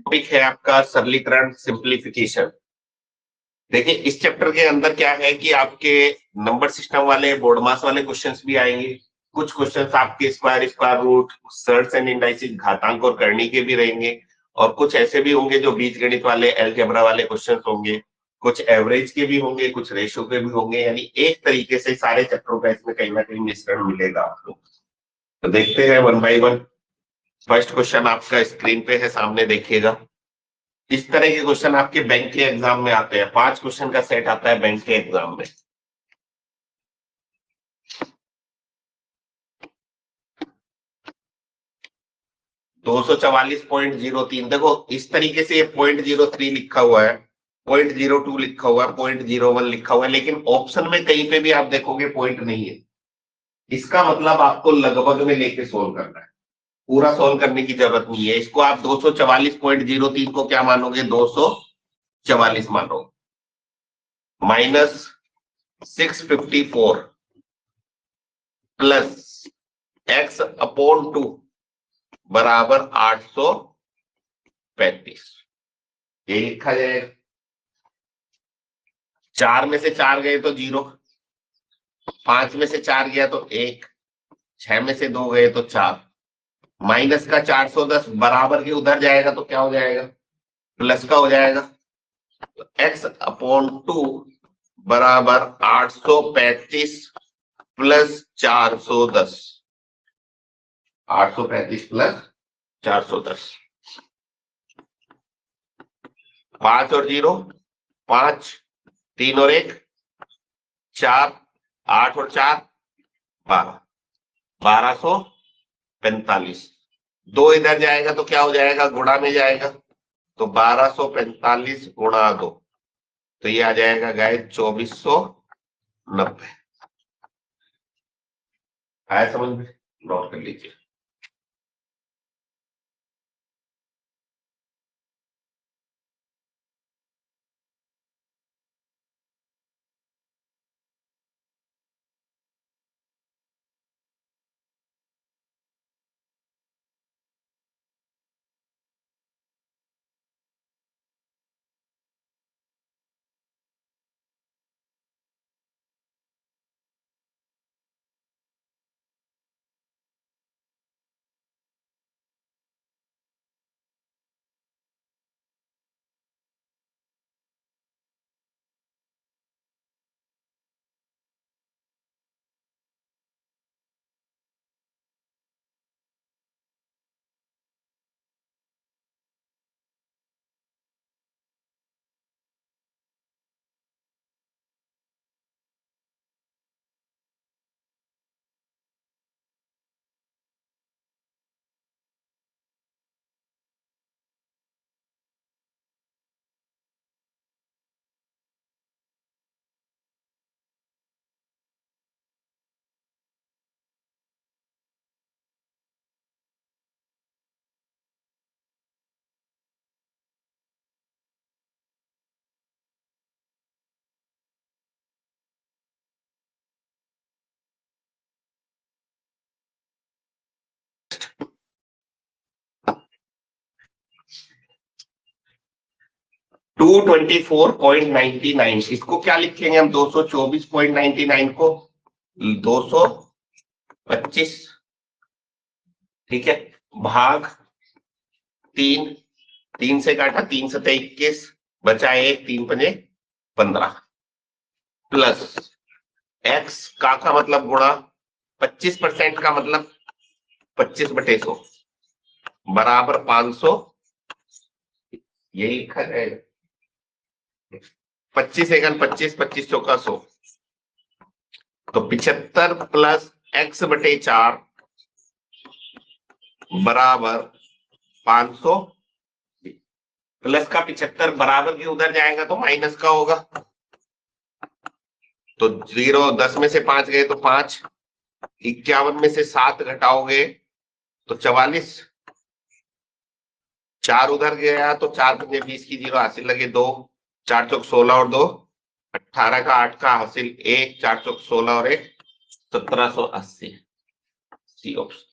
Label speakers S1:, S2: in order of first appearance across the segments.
S1: Topic है आपका सरलीकरण सिंप्लीफिकेशन। देखिए इस चैप्टर के अंदर क्या है कि आपके नंबर सिस्टम वाले बोर्ड मास वाले क्वेश्चंस भी आएंगे। कुछ क्वेश्चंस आपके square root surds and indices घातांक और करनी के भी रहेंगे, और कुछ ऐसे भी होंगे जो बीजगणित वाले अलजेब्रा वाले क्वेश्चंस होंगे, कुछ एवरेज के भी होंगे, कुछ रेशियो के भी होंगे। यानी एक तरीके से सारे चैप्टरों का इसमें कहीं ना कहीं मिश्रण मिलेगा आपको। तो देखते हैं one by one. First question आपका स्क्रीन पे है, सामने देखिएगा। इस तरह के क्वेश्चन आपके बैंक के एग्जाम में आते हैं। 5 क्वेश्चन का सेट आता है बैंक के एग्जाम में। दो 244.03। देखो इस तरीके से ये 0.03 लिखा हुआ है, 0.02 लिखा हुआ है, 0.01 लिखा हुआ है, लेकिन ऑप्शन में कहीं पे भी आप देखोगे पॉइंट नहीं है। इसका मतलब आपको लगभग में लेके सोल्व करना है, पूरा सोल्व करने की जरूरत नहीं है। इसको आप 244.03 को क्या मानोगे, 244 मानो, माइनस 654 प्लस x अपॉन 2 बराबर 835। ये लिखा जाएगा। 4 में से 4 गए तो 0, 5 में से 4 गया तो 1, 6 में से 2 गए तो 4, माइनस का 410 बराबर के उधर जाएगा तो क्या हो जाएगा, प्लस का हो जाएगा। तो x अपॉन 2 बराबर 835 प्लस 410, 835 प्लस 410। 5 और 0 5, 3 और 1 4, 8 और 4 12, 1245। 2 इधर जाएगा तो क्या हो जाएगा, गुणा में जाएगा, तो 1245 गुणा 2, तो ये आ जाएगा गाइस 2490। आया समझ में, नोट कर लीजिए। टू 24.99, इसको क्या लिखेंगे हम, 224.99 को 225, ठीक है, भाग 3, 3 से काटा, 3 सते 21, बचा 1, 3 पंजे 15, प्लस x का मतलब गुणा 25% का मतलब 25/100 बराबर 500। यही लिखा जाएगा। 25 एकन 25, 25 चौका 100, तो 75 प्लस x/4 बराबर 500। प्लस का 75 बराबर के उधर जाएगा तो माइनस का होगा, तो 0 10 में से 5 गए तो 5, 51 में से 7 घटाओगे तो 44, 4 उधर गया तो 4 पंजे 20 की 0 हासिल लगे 2, 4 चौक 16 और 2 18 का 8 का हासिल 1, 4 चौक 16 और 1 1780। C option.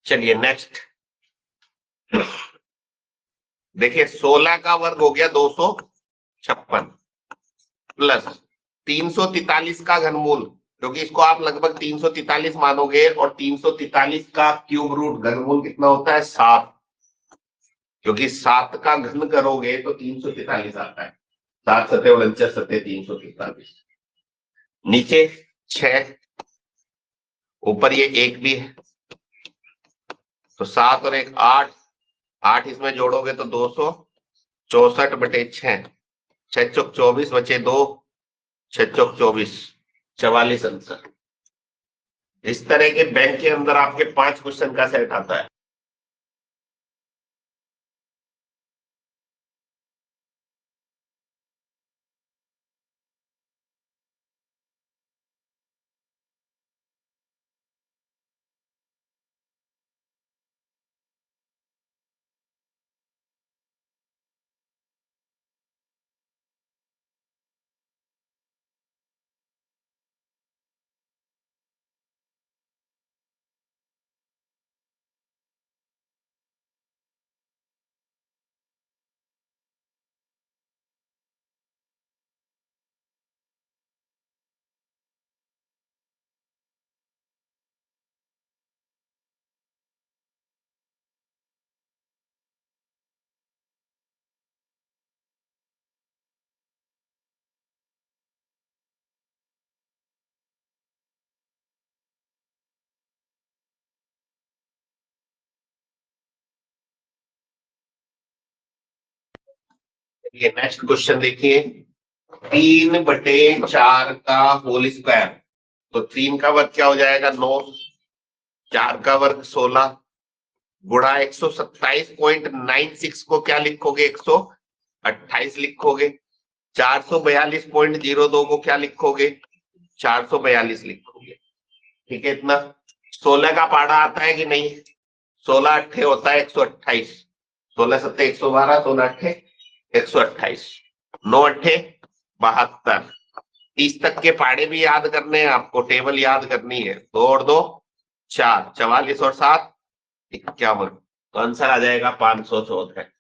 S1: चलिए नेक्स्ट। देखिए 16 का वर्ग हो गया 256 प्लस 343 का घनमूल, क्योंकि इसको आप लगभग 343 मानोगे, और 343 का क्यूब रूट घनमूल कितना होता है 7, क्योंकि 7 का घन करोगे तो 343 आता है। 7 सतह 49 सतह 343। नीचे 6, ऊपर ये 1 भी है, तो 7 और 1 8, 8 इसमें जोड़ोगे तो 264/6, 6 चौक 24 बचे 2, 6 चौक 24, 44 आंसर। इस तरह के बैंक के अंदर आपके 5 क्वेश्चन का सेट आता है। ये नेक्स्ट क्वेश्चन देखिए, 3/4 का होल स्क्वायर, तो 3 का वर्ग क्या हो जाएगा 9, 4 का वर्ग 16 गुणा 127.96 को क्या लिखोगे 128 लिखोगे, 442.02 को क्या लिखोगे 442 लिखोगे। ठीक है, इतना। 16 का पाड़ा आता है कि नहीं, 16 अट्ठे होता है 128, 16 सत्ते 112, 16 अट्ठे 128, 9 अट्ठे 72। 30 तक के पाड़े भी याद करने हैं आपको, टेबल याद करनी है। 2 और 2 4, 44 और 7 51, तो आंसर आ जाएगा 514।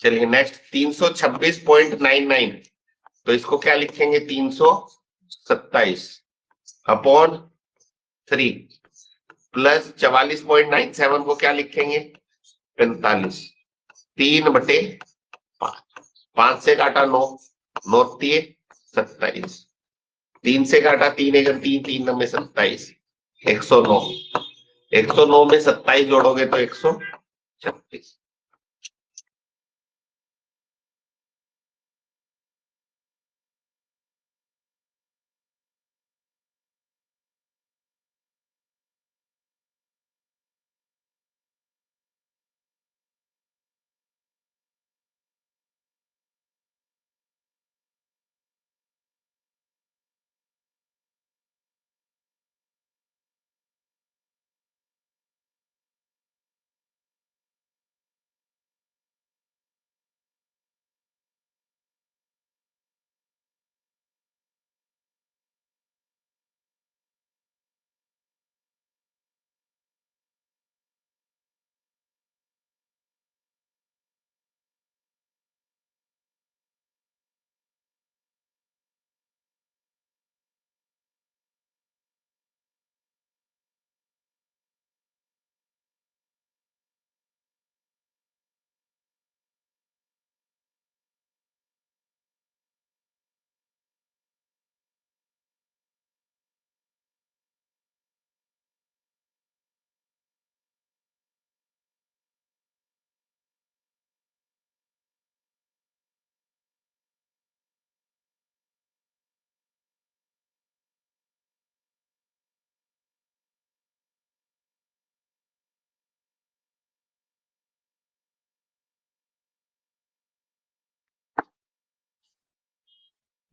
S1: चलिए नेक्स्ट 326.99, तो इसको क्या लिखेंगे 327 अपॉन 3 प्लस 44.97 को क्या लिखेंगे 45, 3/5, 5 से काटा 9, 9 दिए 27, 3 से काटा 3 अगर 3, 3 में 27, 109, 109 में 27 जोड़ोगे तो 136।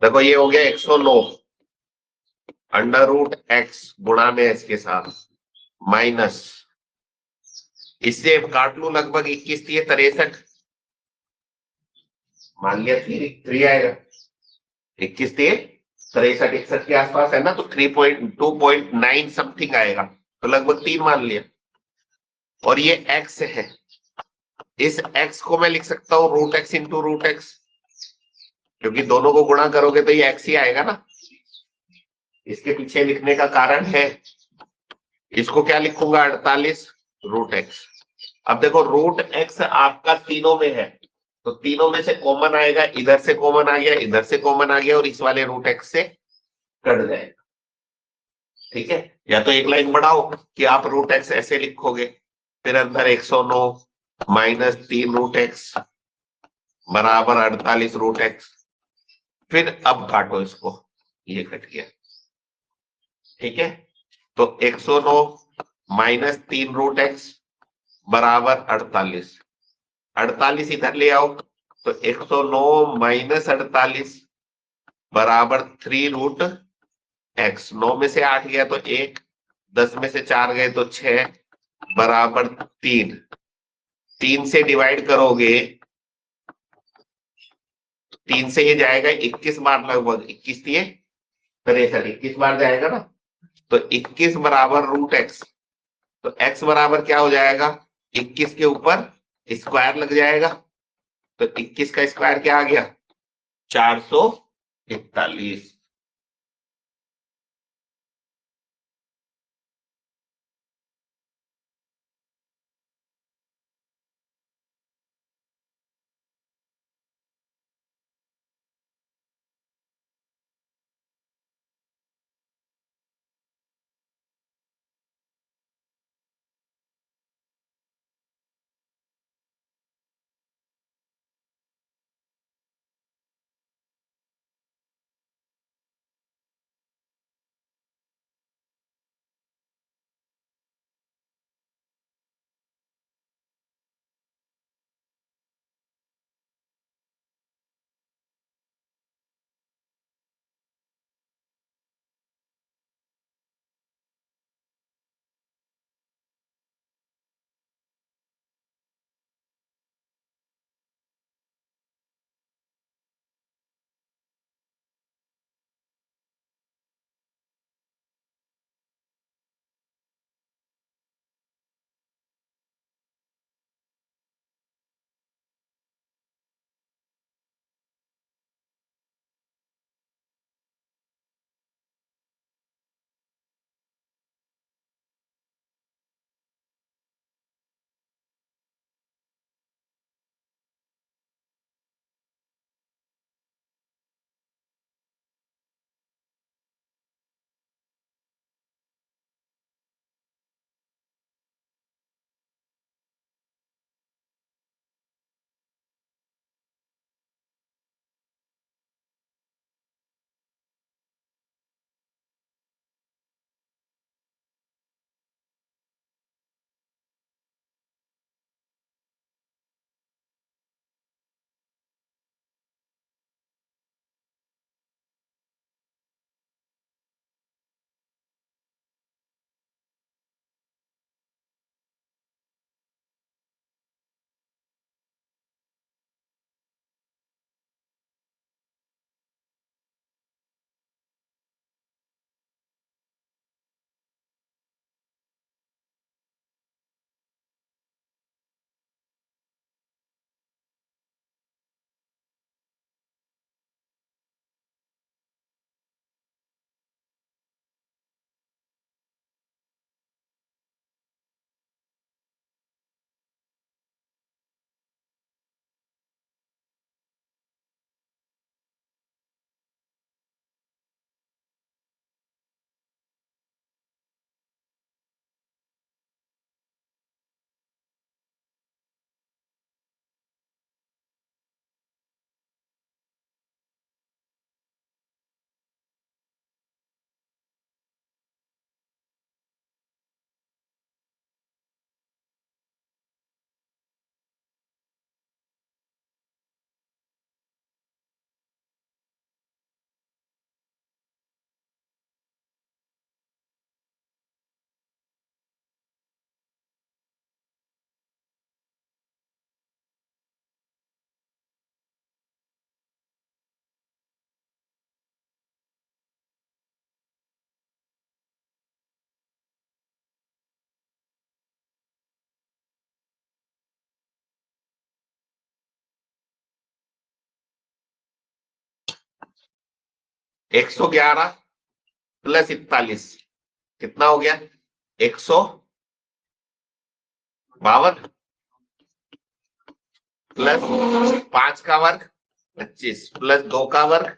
S1: देखो ये हो गया 109 अंडर रूट एक्स गुणा में एस के साथ माइनस, इससे काट लू लगभग 21 थी 63, मान लिया 3 आएगा, 21 थी 63 61 के आसपास है ना, तो 3.2.9 समथिंग आएगा, तो लगभग 3 मान लिया। और ये एक्स है, इस एक्स को मैं लिख सकता हूं root X into root X, क्योंकि दोनों को गुणा करोगे तो ये एक्स ही आएगा ना। इसके पीछे लिखने का कारण है, इसको क्या लिखूंगा 48 रूट एक्स। अब देखो रूट एक्स आपका तीनों में है, तो तीनों में से कॉमन आएगा, इधर से कॉमन आ गया, इधर से कॉमन आ गया, और इस वाले रूट एक्स से कट जाएगा। ठीक है, या तो एक लाइन बढ़ाओ कि आप रूट एक्स ऐसे लिखोगे, फिर अंदर 109 माइनस 3 रूट एक्स बराबर 48 रूट एक्स, फिर अब काटो इसको, ये कट गया। ठीक है, तो 109 माइनस 3 रूट एक्स बराबर 48, 48 इधर ले आओ, तो 109 माइनस 48 बराबर 3 रूट एक्स, 9 में से 8 गया तो 1, 10 में से 4 गए तो 6 बराबर 3, 3 से डिवाइड करोगे, 3 से ये जाएगा 21 बार, लगभग 21 दिए 63, 21 बार जाएगा ना, तो 21 बराबर रूट एक्स, तो एक्स बराबर क्या हो जाएगा, 21 के ऊपर स्क्वायर लग जाएगा, तो 21 का स्क्वायर क्या आ गया 441। 111 प्लस 41 कितना हो गया? 152 प्लस 5 का वर्ग 25 प्लस 2 का वर्ग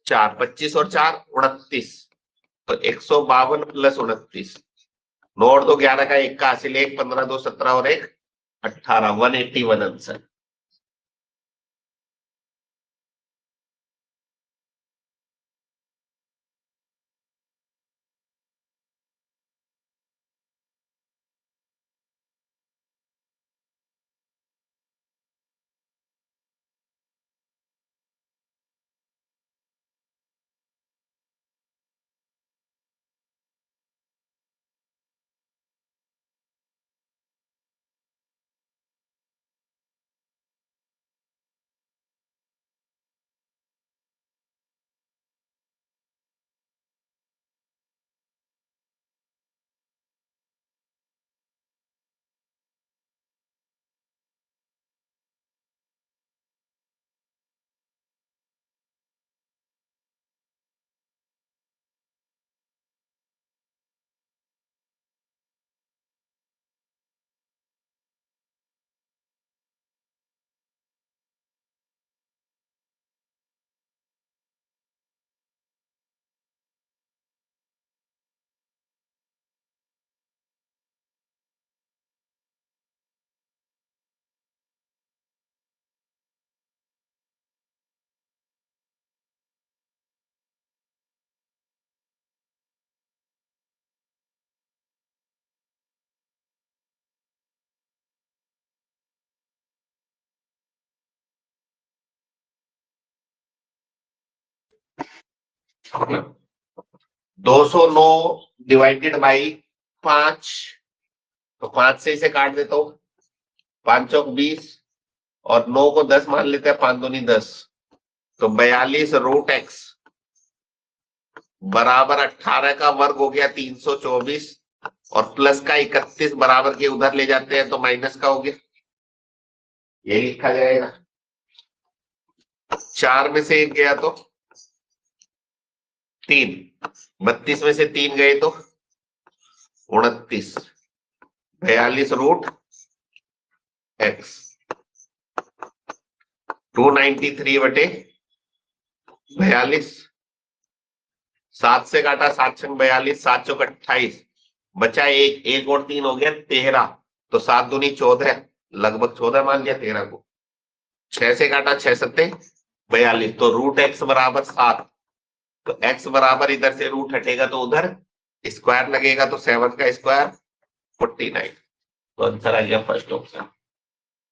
S1: 4, 25 और 4 29। तो 152 प्लस 29, 9 और 2 11 का, 1 का हासिल 1, 15 2 17 और 1 18, 181 आंसर। दो सौ नौ डिवाइडेड बाई 5, तो 5 से इसे काट देता हूं, 5 चौक 20 और 9 को 10 मान लेते हैं, 5 दूनी 10, तो 42 रूट एक्स बराबर 18 का वर्ग हो गया 324, और प्लस का 31 बराबर के उधर ले जाते हैं तो माइनस का हो गया, ये लिखा जाएगा। 4 में से 1 गया तो 3, 32 में से 3 गए तो 29, 42 रूट एक्स 293 बटे 42, 7 से काटा 7 छंग 42, 7 चौक 28, बचा 1, 1 और 3 हो गया 13, तो 7 दूनी 14, लगभग 14 मान लिया 13 को। 6 से काटा 6 सत्ते 42, तो रूट एक्स बराबर 7, तो एक्स बराबर इधर से रूट हटेगा तो उधर स्क्वायर लगेगा, तो 7 का स्क्वायर 49, तो आंसर आ गया फर्स्ट ऑप्शन।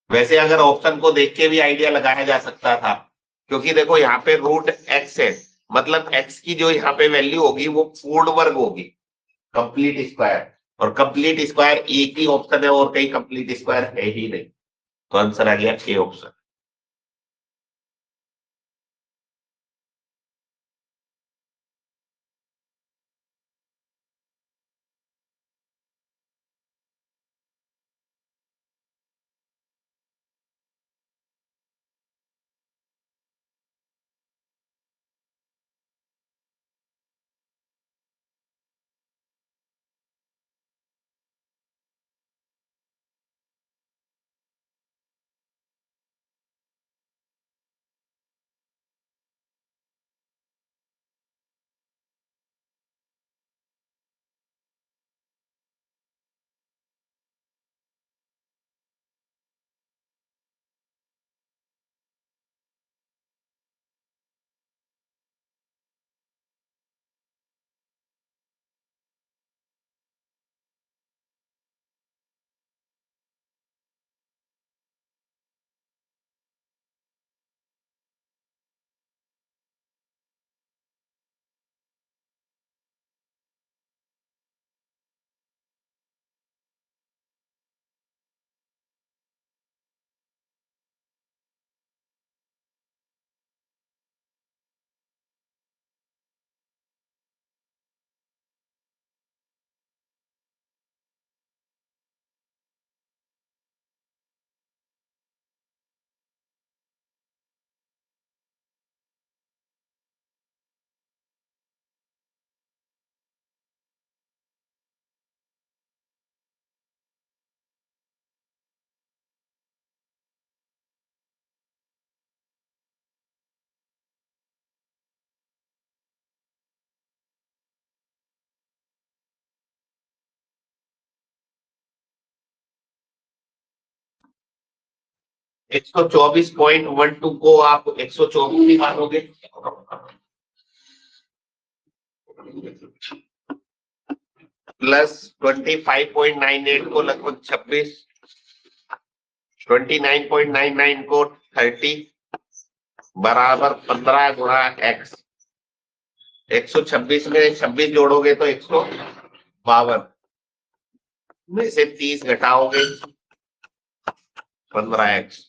S1: वैसे अगर ऑप्शन को देख के भी आइडिया लगाया जा सकता था, क्योंकि देखो यहाँ पे रूट एक्स है, मतलब एक्स की जो यहाँ पे वैल्यू होगी वो पूर्ण वर्ग होगी, कंप्लीट स्क्वायर, और कंप्लीट स्क्वायर एक ही ऑप्शन है और कहीं कंप्लीट स्क्वायर है ही नहीं, तो आंसर आ गया ए ऑप्शन। 124.12 को आप 124 ही मानोगे, प्लस 25.98 को लगभग 26, 29.99 को 30 बराबर 15 गुणा x। 126 में 26 जोड़ोगे तो 152 में से 30 घटाओगे 15x।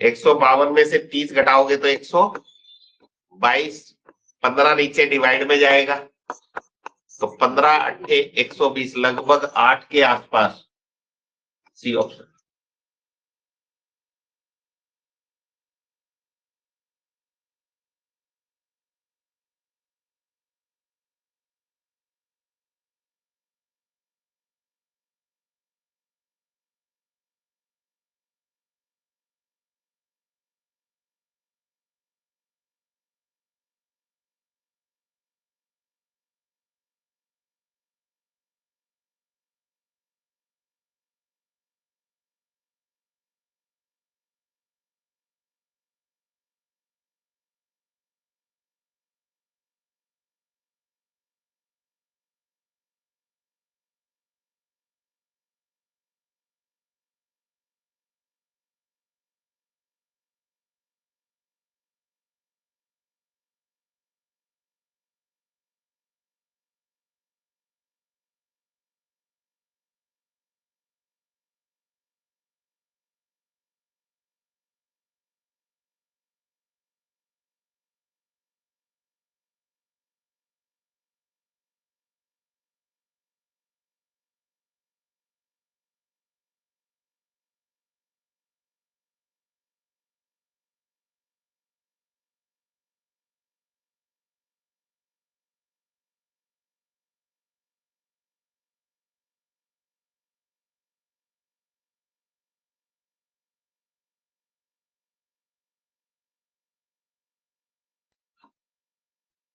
S1: 152 में से 30 घटाओगे तो 122, 15 नीचे डिवाइड में जाएगा तो 15 अट्ठे 120, लगभग 8 के आसपास। C option.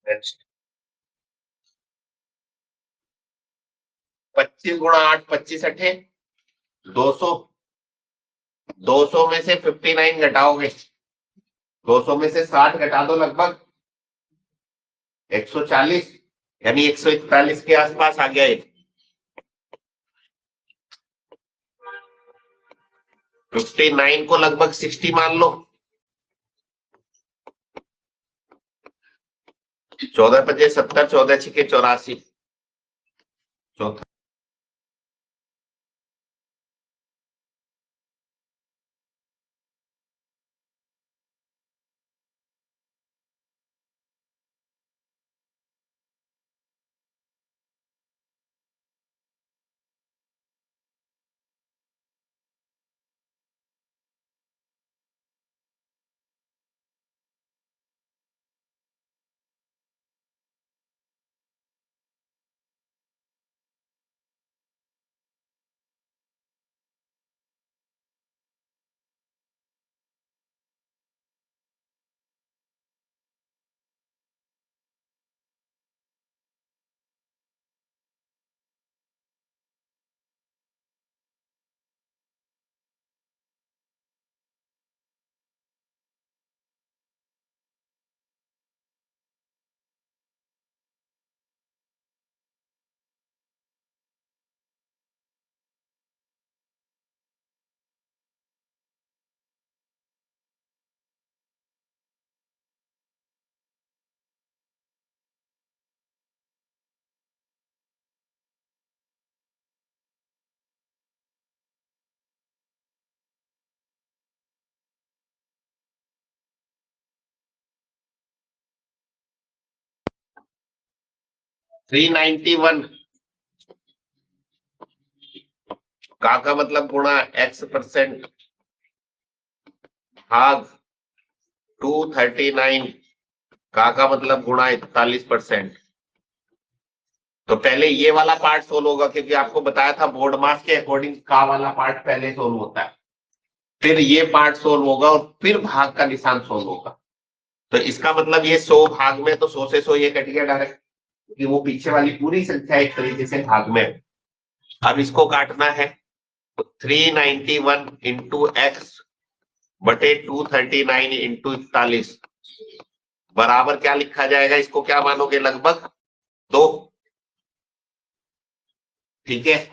S1: नेक्स्ट 25 गुणा 8, 25 अठे 200, 200 में से 59 घटाओगे, 200 में से 60 घटा दो, लगभग 140, यानी 141 के आसपास आ गया। 59 को लगभग 60 मान लो, 14 पचे 70, 14 छिके 84, चौथा। थ्री 391 का मतलब गुणा x% भाग 239 का मतलब गुणा 41%। तो पहले ये वाला पार्ट सोल्व होगा, क्योंकि आपको बताया था बोर्ड मास के अकॉर्डिंग का वाला पार्ट पहले सोल्व होता है, फिर ये पार्ट सोल्व होगा और फिर भाग का निशान सोल्व होगा। तो इसका मतलब ये 100 भाग में, तो 100 से 100 ये कट गया डायरेक्ट, कि वो पीछे वाली पूरी संख्या एक तरीके से भाग में है। अब इसको काटना है, तो 391 इंटू एक्स बटे 239 इंटू 41 बराबर क्या लिखा जाएगा? इसको क्या मानोगे? लगभग 2। ठीक है,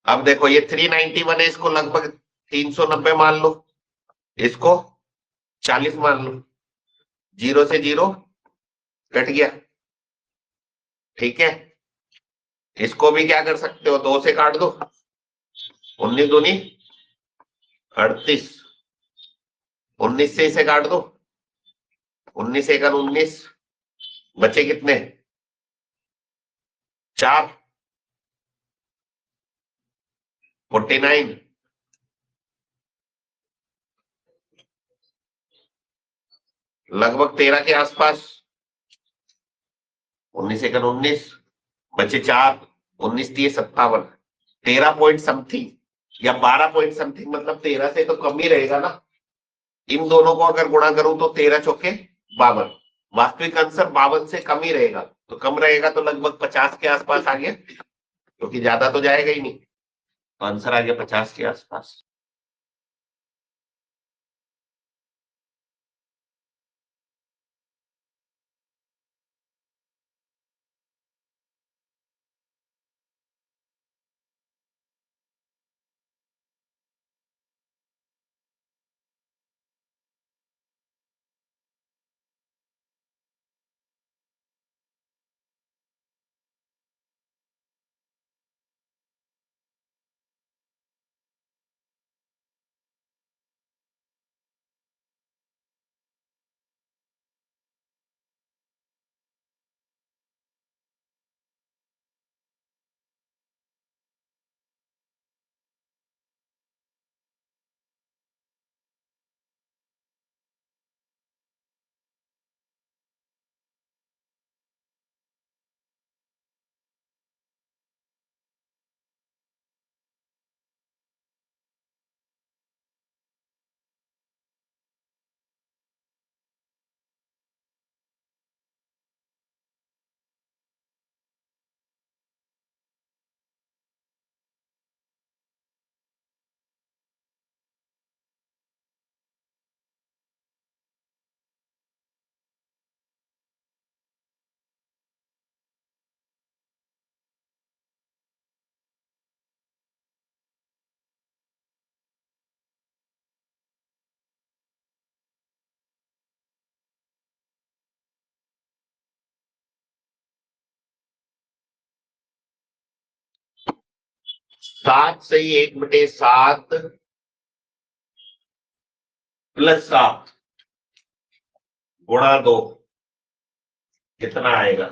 S1: अब देखो ये 391 है, इसको लगभग 390 मान लो, इसको 40 मान लो, 0 से 0 कट गया। ठीक है, इसको भी क्या कर सकते हो? 2 से काट दो, 19 दूनी 38, 19 से इसे काट दो, 19 एक 19, बचे कितने? 4, 49, लगभग 13 के आसपास। 19 एक 19, बचे 4, 19 दिए 57, 13 पॉइंट समथिंग या 12 पॉइंट समथिंग, मतलब 13 से तो कम ही रहेगा ना। इन दोनों को अगर गुणा करूं तो 13 चौके 52, वास्तविक आंसर 52 से कम ही रहेगा। तो कम रहेगा तो लगभग 50 के आसपास आ गया, क्योंकि ज्यादा तो जाएगा ही नहीं, तो आंसर आ गया 50 के आसपास। 7 से ही 1/7 प्लस 7 गुणा 2 कितना आएगा?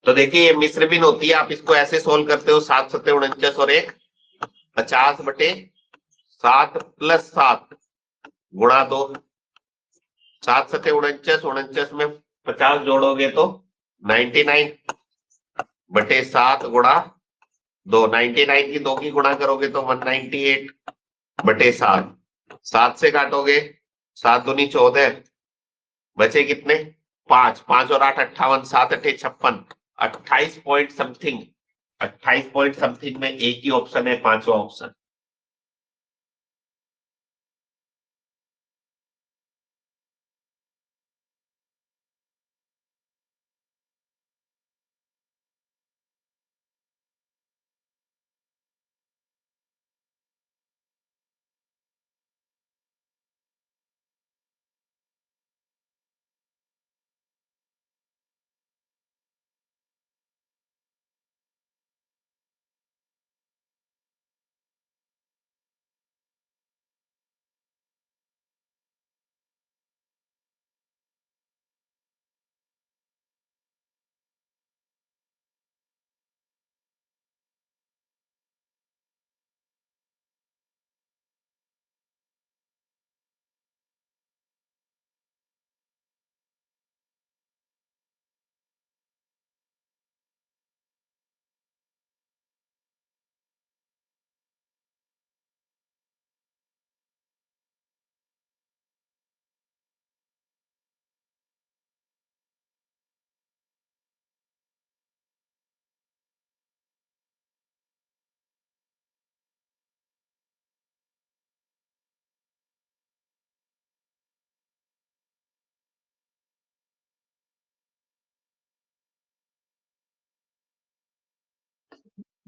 S1: तो देखिए ये मिश्र भिन्न होती है, आप इसको ऐसे सोल्व करते हो, 7 सत्ते 49 और 1 50/7 प्लस 7 गुणा 2, 7 सत्ते 49, 49 में 50 जोड़ोगे तो 99/7 गुणा 2, 99 की 2 की गुणा करोगे तो 198/7, 7 से काटोगे 7 दूनी 14, बचे कितने? 5, 5 और 8 58, 7 अठे 56, 28 पॉइंट समथिंग, 28 पॉइंट समथिंग में एक ही ऑप्शन है, पांचवा ऑप्शन।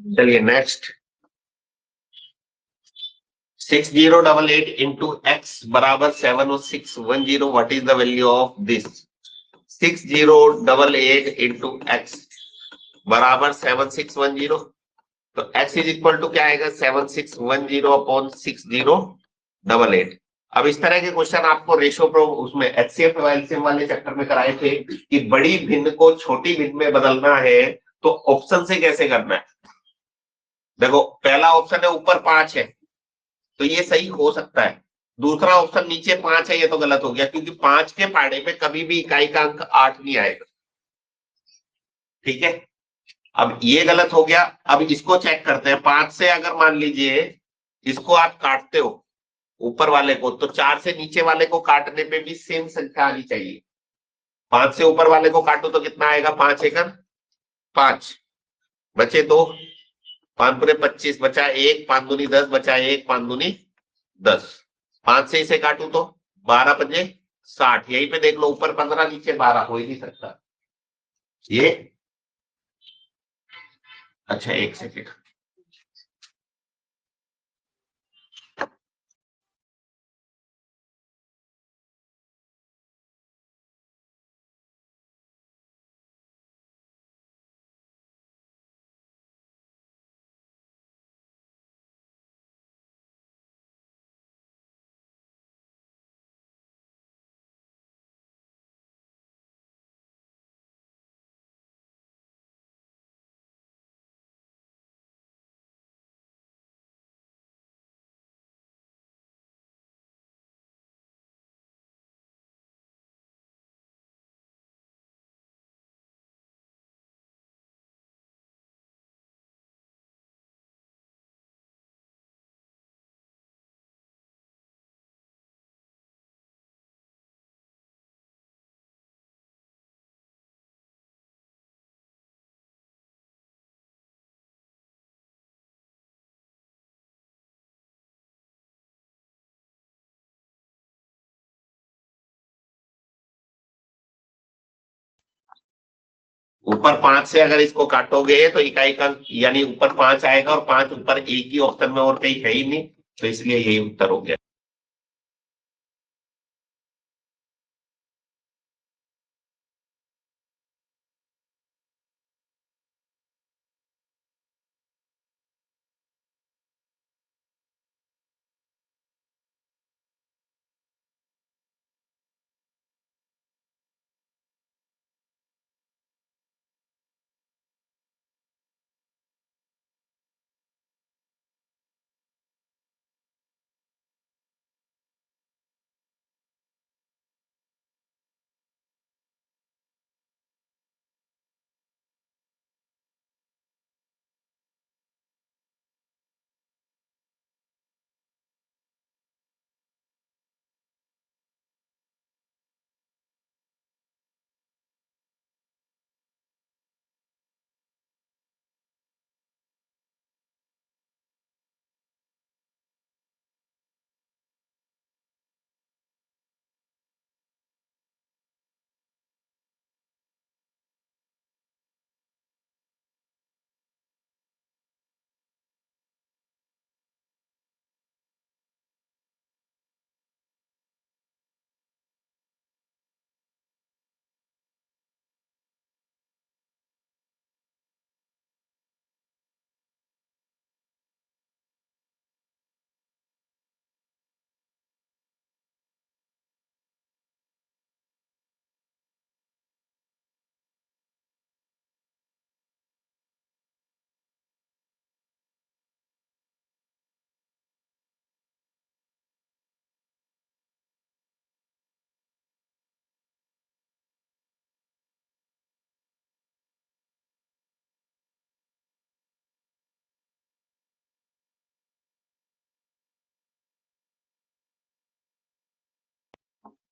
S1: चलिए नेक्स्ट, 6088 इंटू एक्स बराबर 70610, what is the value of this? 6088 into x बराबर 7610, तो x इज इक्वल टू क्या आएगा? 7610 अपॉन 6088। अब इस तरह के क्वेश्चन आपको रेशो प्रो उसमें एचसीएफ एलसीएम वाले चैप्टर में कराए थे कि बड़ी भिन्न को छोटी भिन्न में बदलना है तो ऑप्शन से कैसे करना है। देखो पहला ऑप्शन है ऊपर 5 है तो ये सही हो सकता है, दूसरा ऑप्शन नीचे 5 है ये तो गलत हो गया, क्योंकि 5 के पहाड़े में कभी भी इकाई का अंक 8 नहीं आएगा। ठीक है, अब ये गलत हो गया। अब इसको चेक करते हैं, 5 से अगर मान लीजिए इसको आप काटते हो ऊपर वाले को, तो 4 से नीचे वाले को काटने पे भी सेम संख्या आनी चाहिए। 5 से ऊपर वाले को काटो तो कितना आएगा? 5 एकम 5, बचे 2, 5 पूरे 25, बचा 1, 5 दूनी 10, बचा 1, 5 दूनी 10। 5 से इसे काटू तो 12 पंजे 60, यहीं पे देख लो ऊपर 15 नीचे 12, हो ही नहीं सकता ये। अच्छा एक सेकेंड, ऊपर 5 से अगर इसको काटोगे तो इकाई का यानी ऊपर 5 आएगा, और 5 ऊपर एक ही ऑप्शन में और कहीं है ही नहीं, तो इसलिए यही उत्तर हो गया।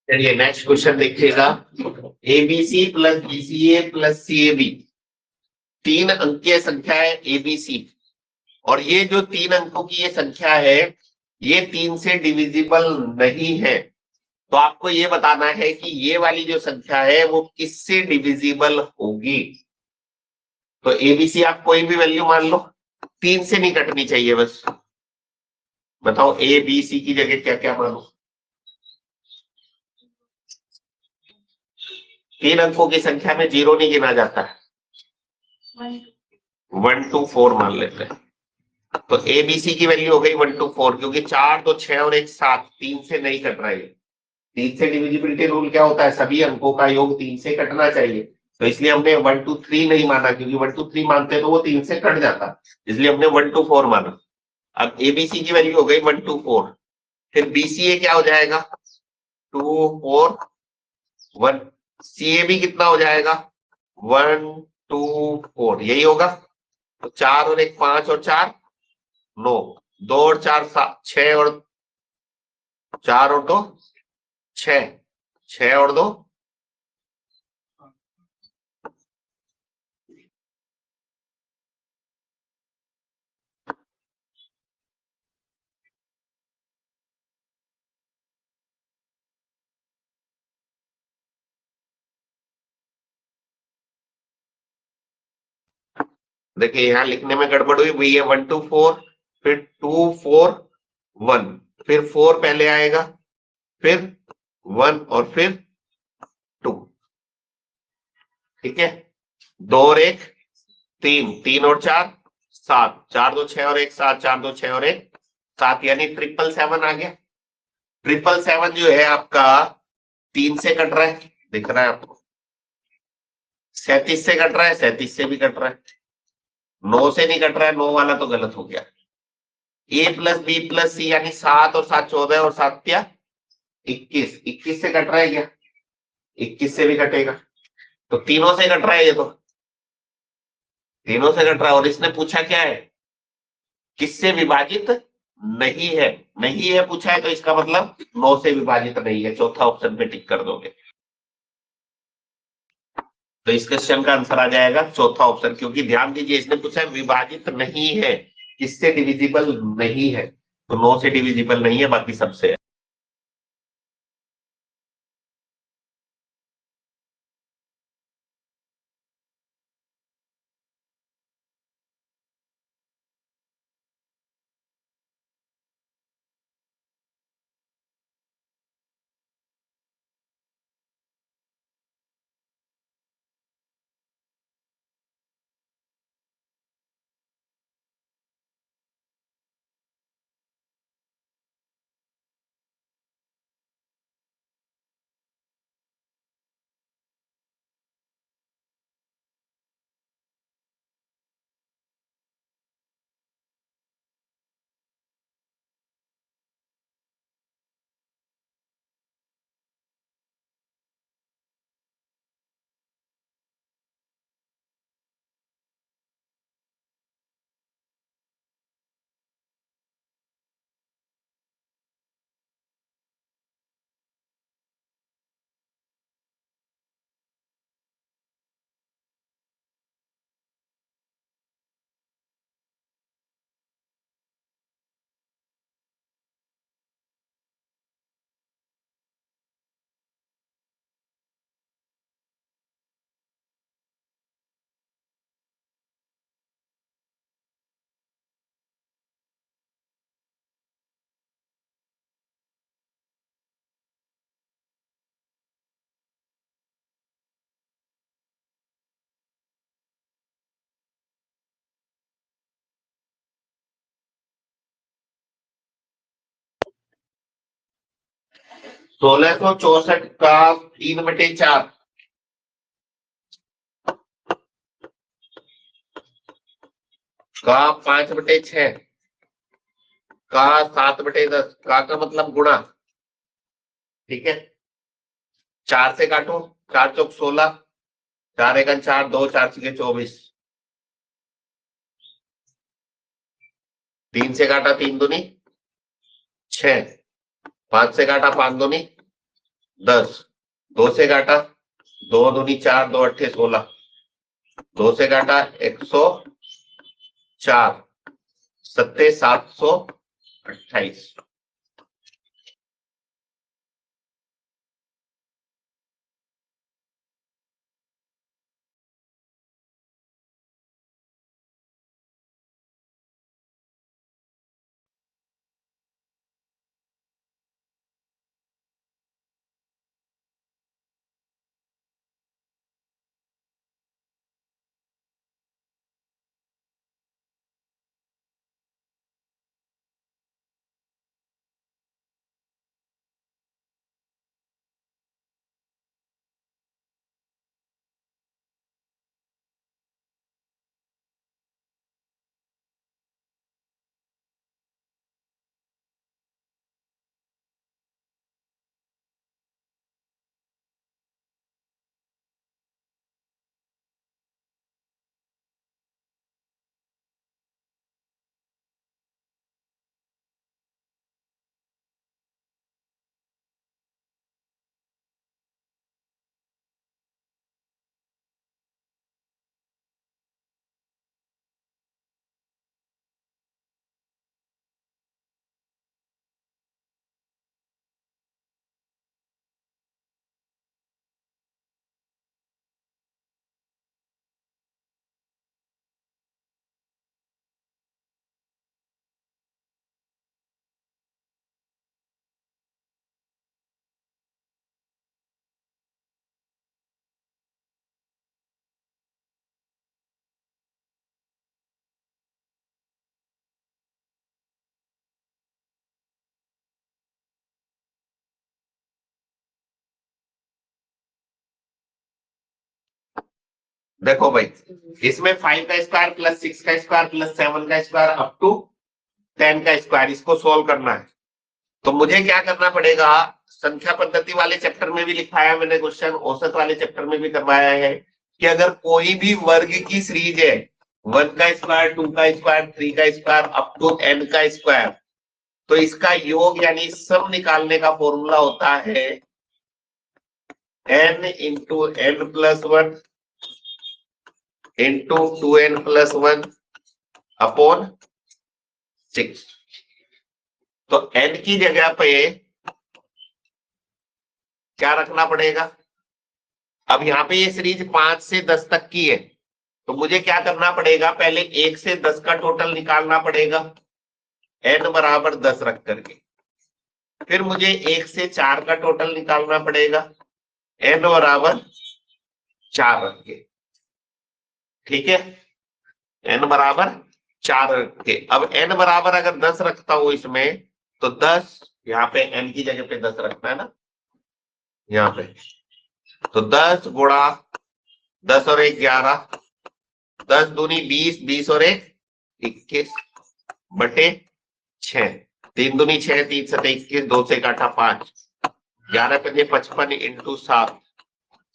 S1: चलिए नेक्स्ट क्वेश्चन देखिएगा, ABC plus BCA plus CAB 3 अंकीय संख्या है एबीसी, और ये जो 3 अंकों की ये संख्या है ये 3 से डिविजिबल नहीं है। तो आपको ये बताना है कि ये वाली जो संख्या है वो किससे डिविजिबल होगी। तो एबीसी आप कोई भी वैल्यू मान लो, 3 से नहीं कटनी चाहिए बस। बताओ ए बी सी की जगह क्या क्या मानो। 3 अंकों की संख्या में 0 नहीं गिना जाता है। 1 2 4 मान लेते हैं। तो ए बी सी की वैल्यू हो गई 1 2 4, क्योंकि 4 2 6 और 1 7, 3 से नहीं कट रहा है। 3 से डिविजिबिलिटी रूल क्या होता है, सभी अंकों का योग 3 से कटना चाहिए। तो इसलिए हमने 1 2 3 नहीं माना, क्योंकि 1 2 3 मानते तो वो 3 से कट जाता, इसलिए हमने 1 2 4 माना। अब एबीसी की वैल्यू हो गई 1 2 4, फिर बीसीए क्या हो जाएगा 2 4 1, सीए भी कितना हो जाएगा 1 2 4, यही होगा। तो 4 और 1 5 और 4 9, 2 और 4 7, 6 और 4 और 2 6, 6 और 2 देखिए यहाँ लिखने में गड़बड़ हुई, वही है 1 2 4, फिर 2 4 1, फिर 4 पहले आएगा, फिर 1 और फिर 2। ठीक है, 2 और 1 3, 3 और 4 7, 4 2 6 और 1 7, 4 2 6 और 1 7, यानी 777 आ गया। 777 जो है आपका 3 से कट रहा है, दिख रहा है आपको। 37 से कट रहा है, 37 से भी कट रहा है। 9 से नहीं कट रहा है, 9 वाला तो गलत हो गया। ए प्लस बी प्लस सी, यानी 7 और 7 14 और 7 क्या 21, 21 से कट रहा है क्या, 21 से भी कटेगा। तो तीनों से कट रहा है, ये तो तीनों से कट रहा है। और इसने पूछा क्या है, किससे विभाजित नहीं है। नहीं है पूछा है, तो इसका मतलब 9 से विभाजित नहीं है, चौथा ऑप्शन पे टिक कर दोगे। तो इस क्वेश्चन का आंसर आ जाएगा चौथा ऑप्शन, क्योंकि ध्यान दीजिए इसने पूछा है विभाजित नहीं है, किससे डिविजिबल नहीं है, तो 9 से डिविजिबल नहीं है, बाकी सबसे है। 1664 का 3/4 का 5/6 का 7/10 का मतलब गुणा। ठीक है, 4 से काटो, 4 चौक 16, 4 एकन 4, 2 4 छके 24, 3 से काटा 3 दूनी 6, 5 से काटा 5 दूनी 10, 2 से काटा 2 दूनी 4, 2 अट्ठे 16, 2 से काटा 104, सत्ते 728। देखो भाई, इसमें 5 का स्क्वायर प्लस 6 का स्क्वायर प्लस 7 का स्क्वायर अप टू 10 का स्क्वायर, इसको सोल्व करना है। तो मुझे क्या करना पड़ेगा, संख्या पद्धति वाले चैप्टर में भी लिखाया मैंने क्वेश्चन, औसत वाले चैप्टर में भी करवाया है कि अगर कोई भी वर्ग की सीरीज है, 1 का स्क्वायर, 2 का स्क्वायर, 3 का स्क्वायर अप टू n का स्क्वायर, तो इसका योग यानी सम निकालने का फॉर्मूला होता है n into n plus 1 into 2n plus 1 upon 6। तो n की जगह पे क्या रखना पड़ेगा, अब यहाँ पे ये सीरीज 5 से 10 तक की है, तो मुझे क्या करना पड़ेगा, पहले 1 से 10 का टोटल निकालना पड़ेगा n बराबर 10 रख करके, फिर मुझे 1 से 4 का टोटल निकालना पड़ेगा n बराबर 4 रख के, ठीक है, n बराबर 4 रख के। अब n बराबर अगर 10 रखता हूं इसमें, तो 10 यहाँ पे n की जगह पे 10 रखना है ना, यहाँ पे, तो 10 गुणा 10 और 1 11, 10 दूनी 20, 20 और 1 21 बटे 6, 3 दूनी 6, 3 सते 21, 2 से काटा 5, 11 पंजे 55 इंटू 7,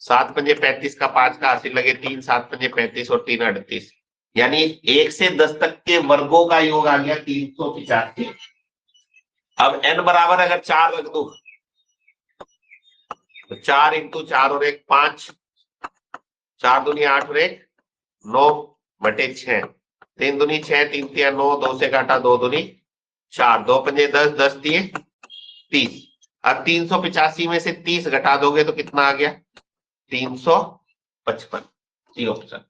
S1: 7 पंजे 35 का 5 का 80 लगे 3, 7 पंजे 35 और 3 38, यानी 1 से 10 तक के वर्गों का योग आ गया 385। अब n बराबर अगर 4 रख दू, तो 4 इंटू 4 और 1 5, 4 दूनी 8 और 1 9 बटे 6, 3 दूनी 6, 3 तिया 9, 2 से काटा 2 दूनी 4, 2 पंजे 10, 10 दिए 30। अब 385 में से 30 घटा दोगे तो कितना आ गया, 355, सी ऑप्शन।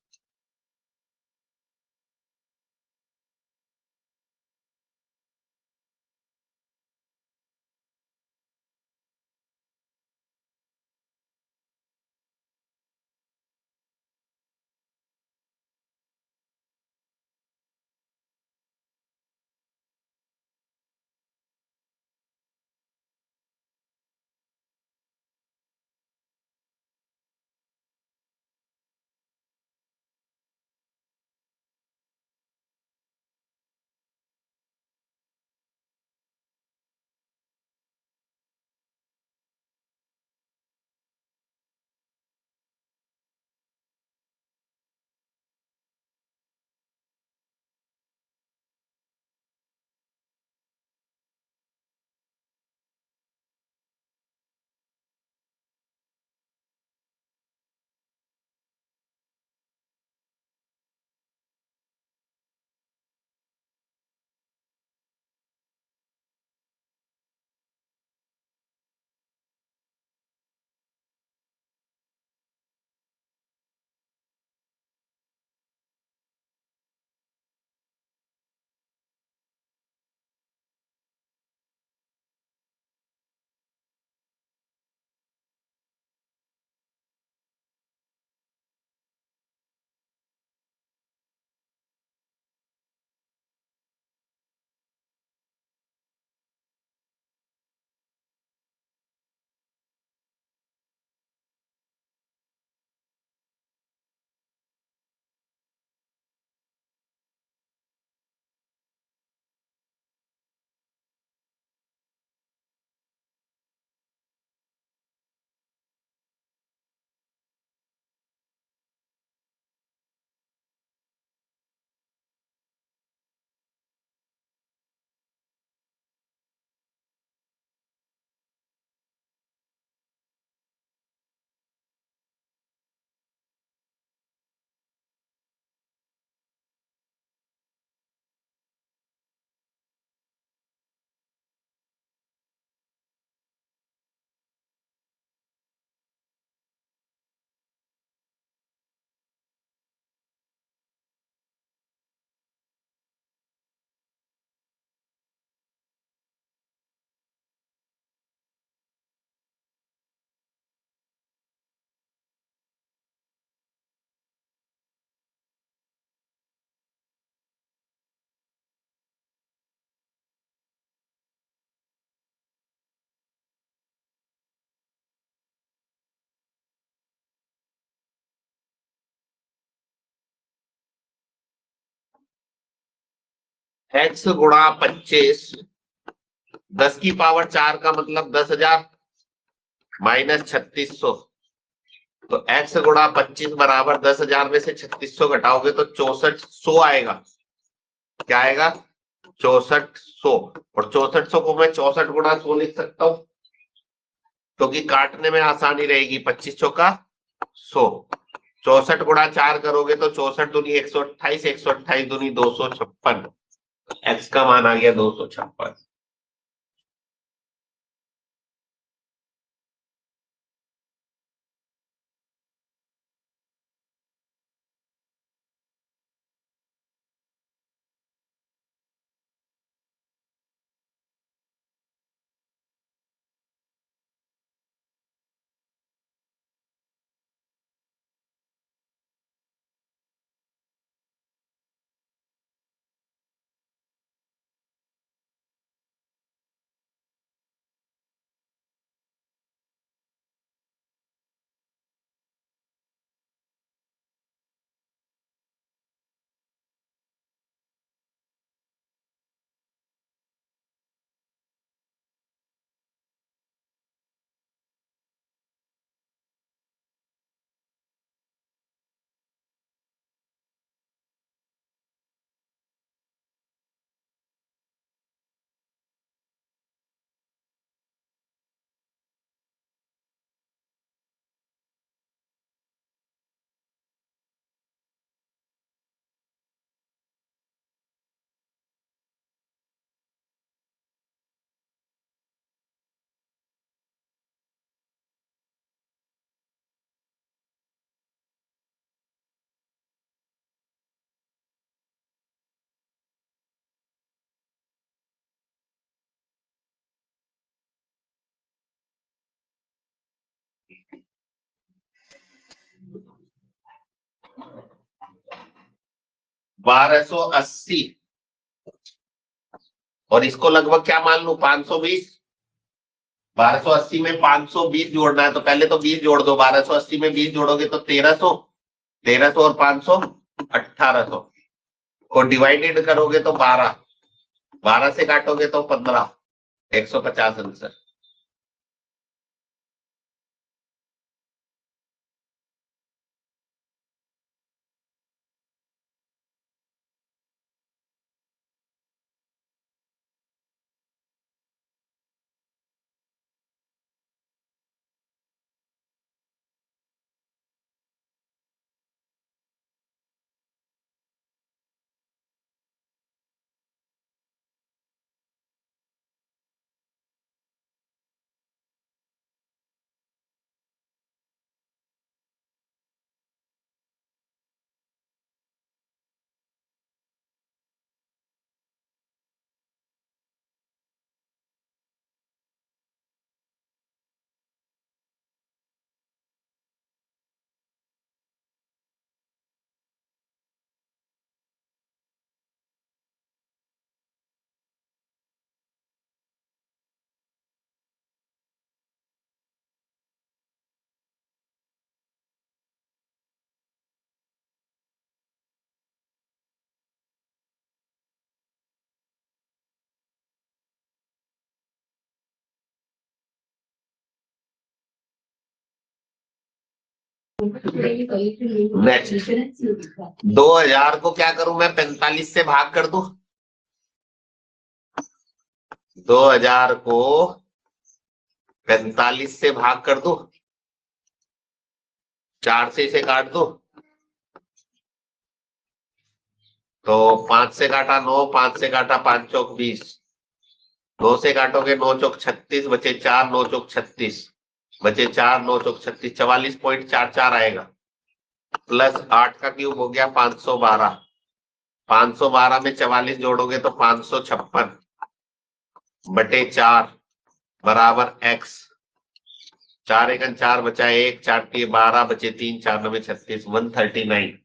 S1: एक्स गुणा 25, 10 की पावर 4 का मतलब 10,000 माइनस 3600। तो x गुणा 25 बराबर 10,000 में से 3600 घटाओगे तो 6400 आएगा। क्या आएगा? 6400। और 6400 को मैं 64 गुणा 100 लिख सकता हूं, क्योंकि काटने में आसानी रहेगी। 25 चौका 100, 64 गुणा 4 करोगे तो 64 दूनी 128, 128 दूनी 256। एक्स का मान आ गया 256। 1280, और इसको लगभग क्या मान लू, 520। 1280 में 520 जोड़ना है, तो पहले तो 20 जोड़ दो। 1280 में 20 जोड़ोगे तो 1300, 1300 और 500 1800, और डिवाइडेड करोगे तो 12, 12 से काटोगे तो 15, 150 आंसर। नेक्स्ट, 2000 को क्या करूं मैं, 45 से भाग कर दूं। 2000 को 45 से भाग कर दूं, 4 से इसे काट दूं, तो 5 से काटा 9, 5 से काटा 5 चौक 20, 9 से काटोगे 9 चौक 36, बचे 4, 9 चौक 36, बचे 4, 9 चौक 36, 44.44 आएगा। प्लस 8 का क्यूब हो गया 512, 512 में 44 जोड़ोगे तो 556 बटे 4 बराबर एक्स। 4 एकन 4 बचा 1, 4 के 12, बचे 3, 4 नवे 36, 139।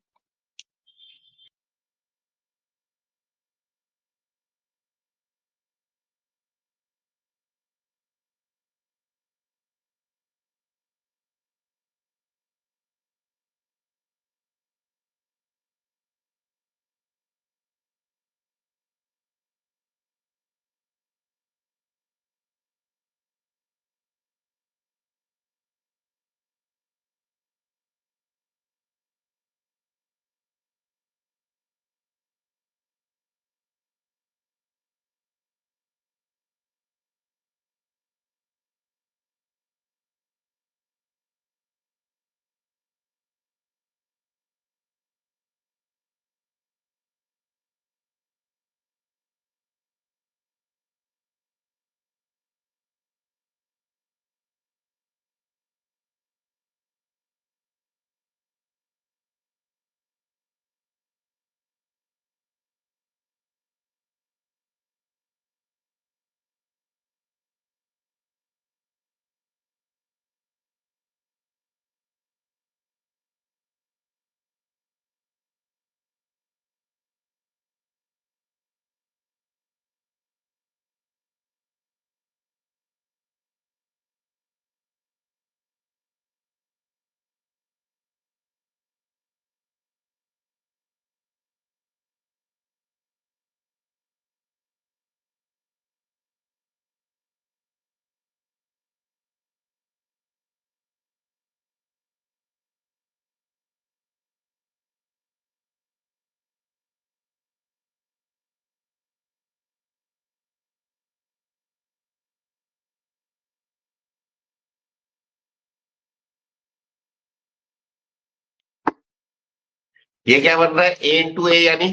S1: ये क्या बन रहा है, ए इंटू ए यानी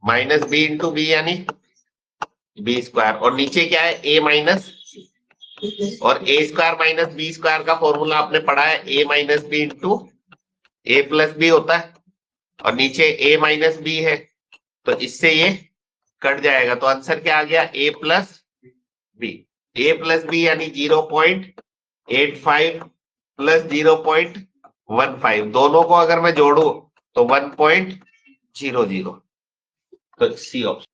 S1: माइनस बी इंटू बी यानी बी स्क्वायर, और नीचे क्या है ए माइनस, और ए स्क्वायर माइनस बी स्क्वायर का फॉर्मूला आपने पढ़ा है, ए माइनस बी इंटू ए प्लस बी होता है, और नीचे ए माइनस बी है, तो इससे ये कट जाएगा, तो आंसर क्या आ गया, ए प्लस बी। ए प्लस बी यानी 0.85 प्लस 0.15, दोनों को अगर मैं जोड़ू तो 1.00, तो सी ऑप्शन।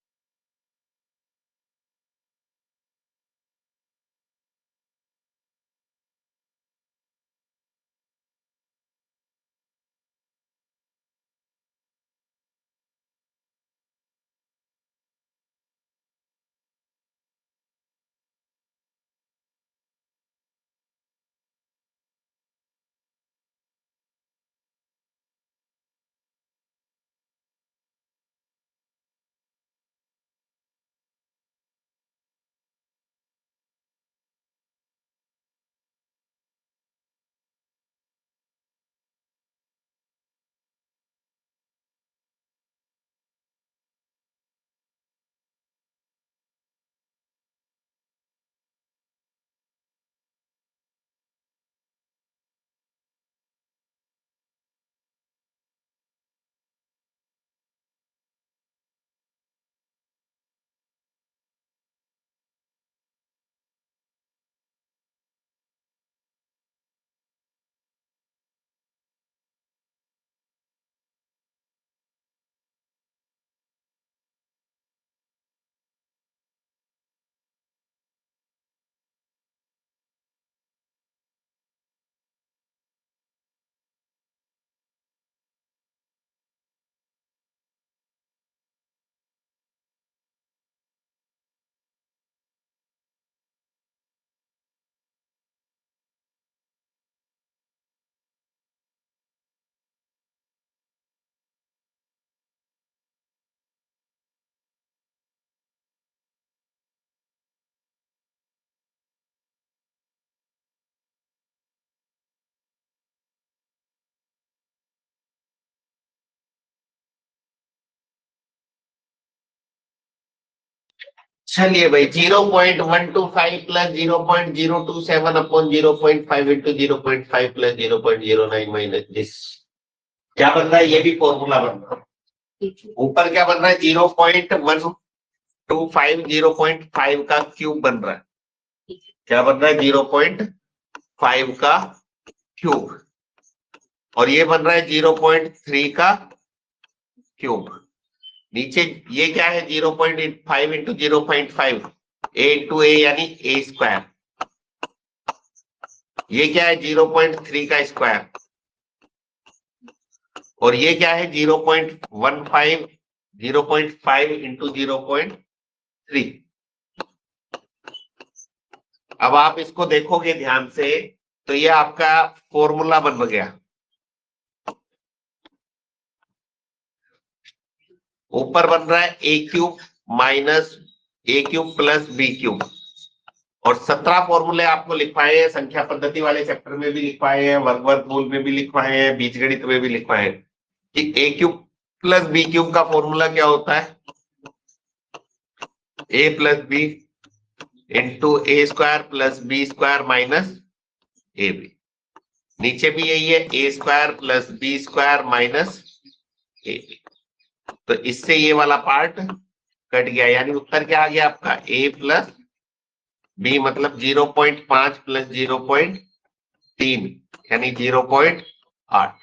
S1: चलिए भाई, 0.125 plus 0.027 upon 0.5 into 0.5 plus 0.09 minus this, क्या बन रहा है, ये भी फॉर्मूला बन रहा है। ऊपर क्या बन रहा है, 0.125 0.5 का क्यूब बन रहा है, क्या बन रहा है, 0.5 का क्यूब, और ये बन रहा है 0.3 का क्यूब। नीचे ये क्या है, 0.5 इंटू 0.5, ए इंटू ए यानी ए स्क्वायर, ये क्या है 0.3 का स्क्वायर, और ये क्या है 0.15, 0.5 इंटू 0.3। अब आप इसको देखोगे ध्यान से, तो ये आपका फॉर्मूला बन गया। ऊपर बन रहा है ए क्यूब माइनस ए क्यूब प्लस बी क्यूब, और 17 फॉर्मूले आपको लिखवाए हैं, संख्या पद्धति वाले चैप्टर में भी लिखवाए हैं, वर्गमूल में भी लिखवाए हैं, बीजगणित में भी लिखवाए हैं कि A cube plus B cube का फॉर्मूला क्या होता है, A plus B into A square plus B square minus A B. नीचे भी यही है, A square plus B square minus A B, तो इससे ये वाला पार्ट कट गया, यानी उत्तर क्या आ गया आपका, ए प्लस बी, मतलब 0.5 प्लस 0.3 यानी 0.8।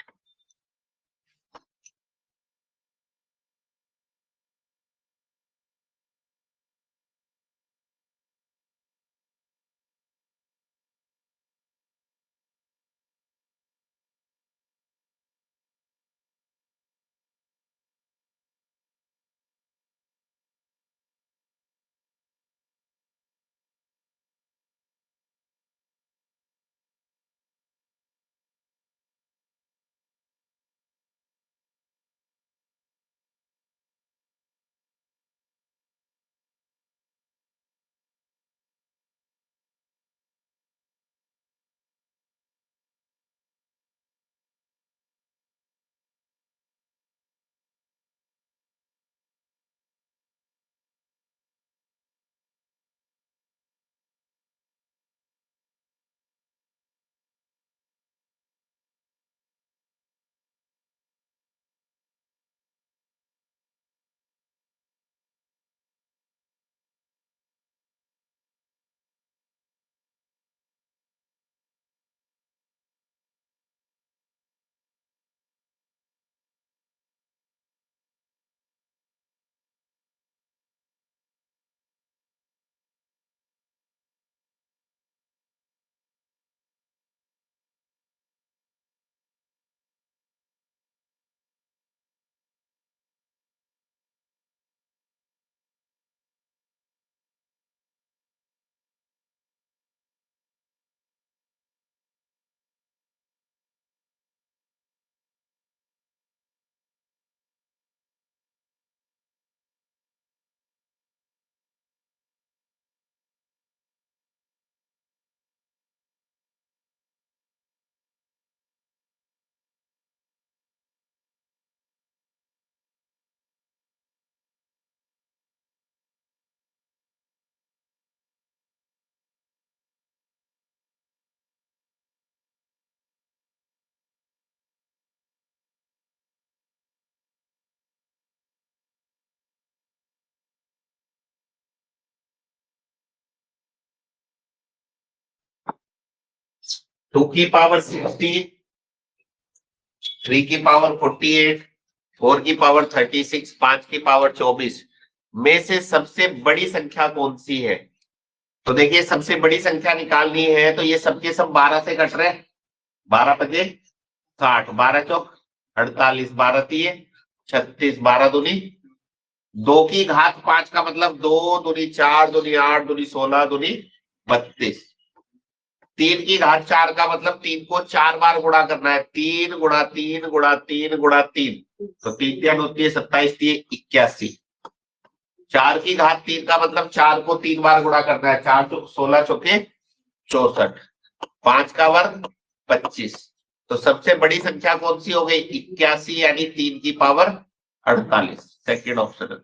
S1: 2 की पावर 60, 3 की पावर 48, 4 की पावर 36, 5 की पावर 24 में से सबसे बड़ी संख्या कौन सी है? तो देखिए सबसे बड़ी संख्या निकालनी है तो ये सबके सब 12 से कट रहे हैं। 12 पचे 60, 12 चौक 48, 12 तिये 36, 12 दूनी 2 की घात 5 का मतलब 2 दूनी 4 दूनी 8 दूनी 16 दूनी 32। 3 की घात 4 का मतलब 3 को 4 बार गुणा करना है। 3 गुणा 3 गुणा 3 गुणा 3, तो 3 3 होती है 27, 81। 4 की घात 3 का मतलब 4 को 3 बार गुणा करना है। 4 चौक 16 चौके 64। 5 का वर्ग 25। तो सबसे बड़ी संख्या कौन सी हो गई? 81, यानी 3 की पावर 48। सेकेंड ऑप्शन है।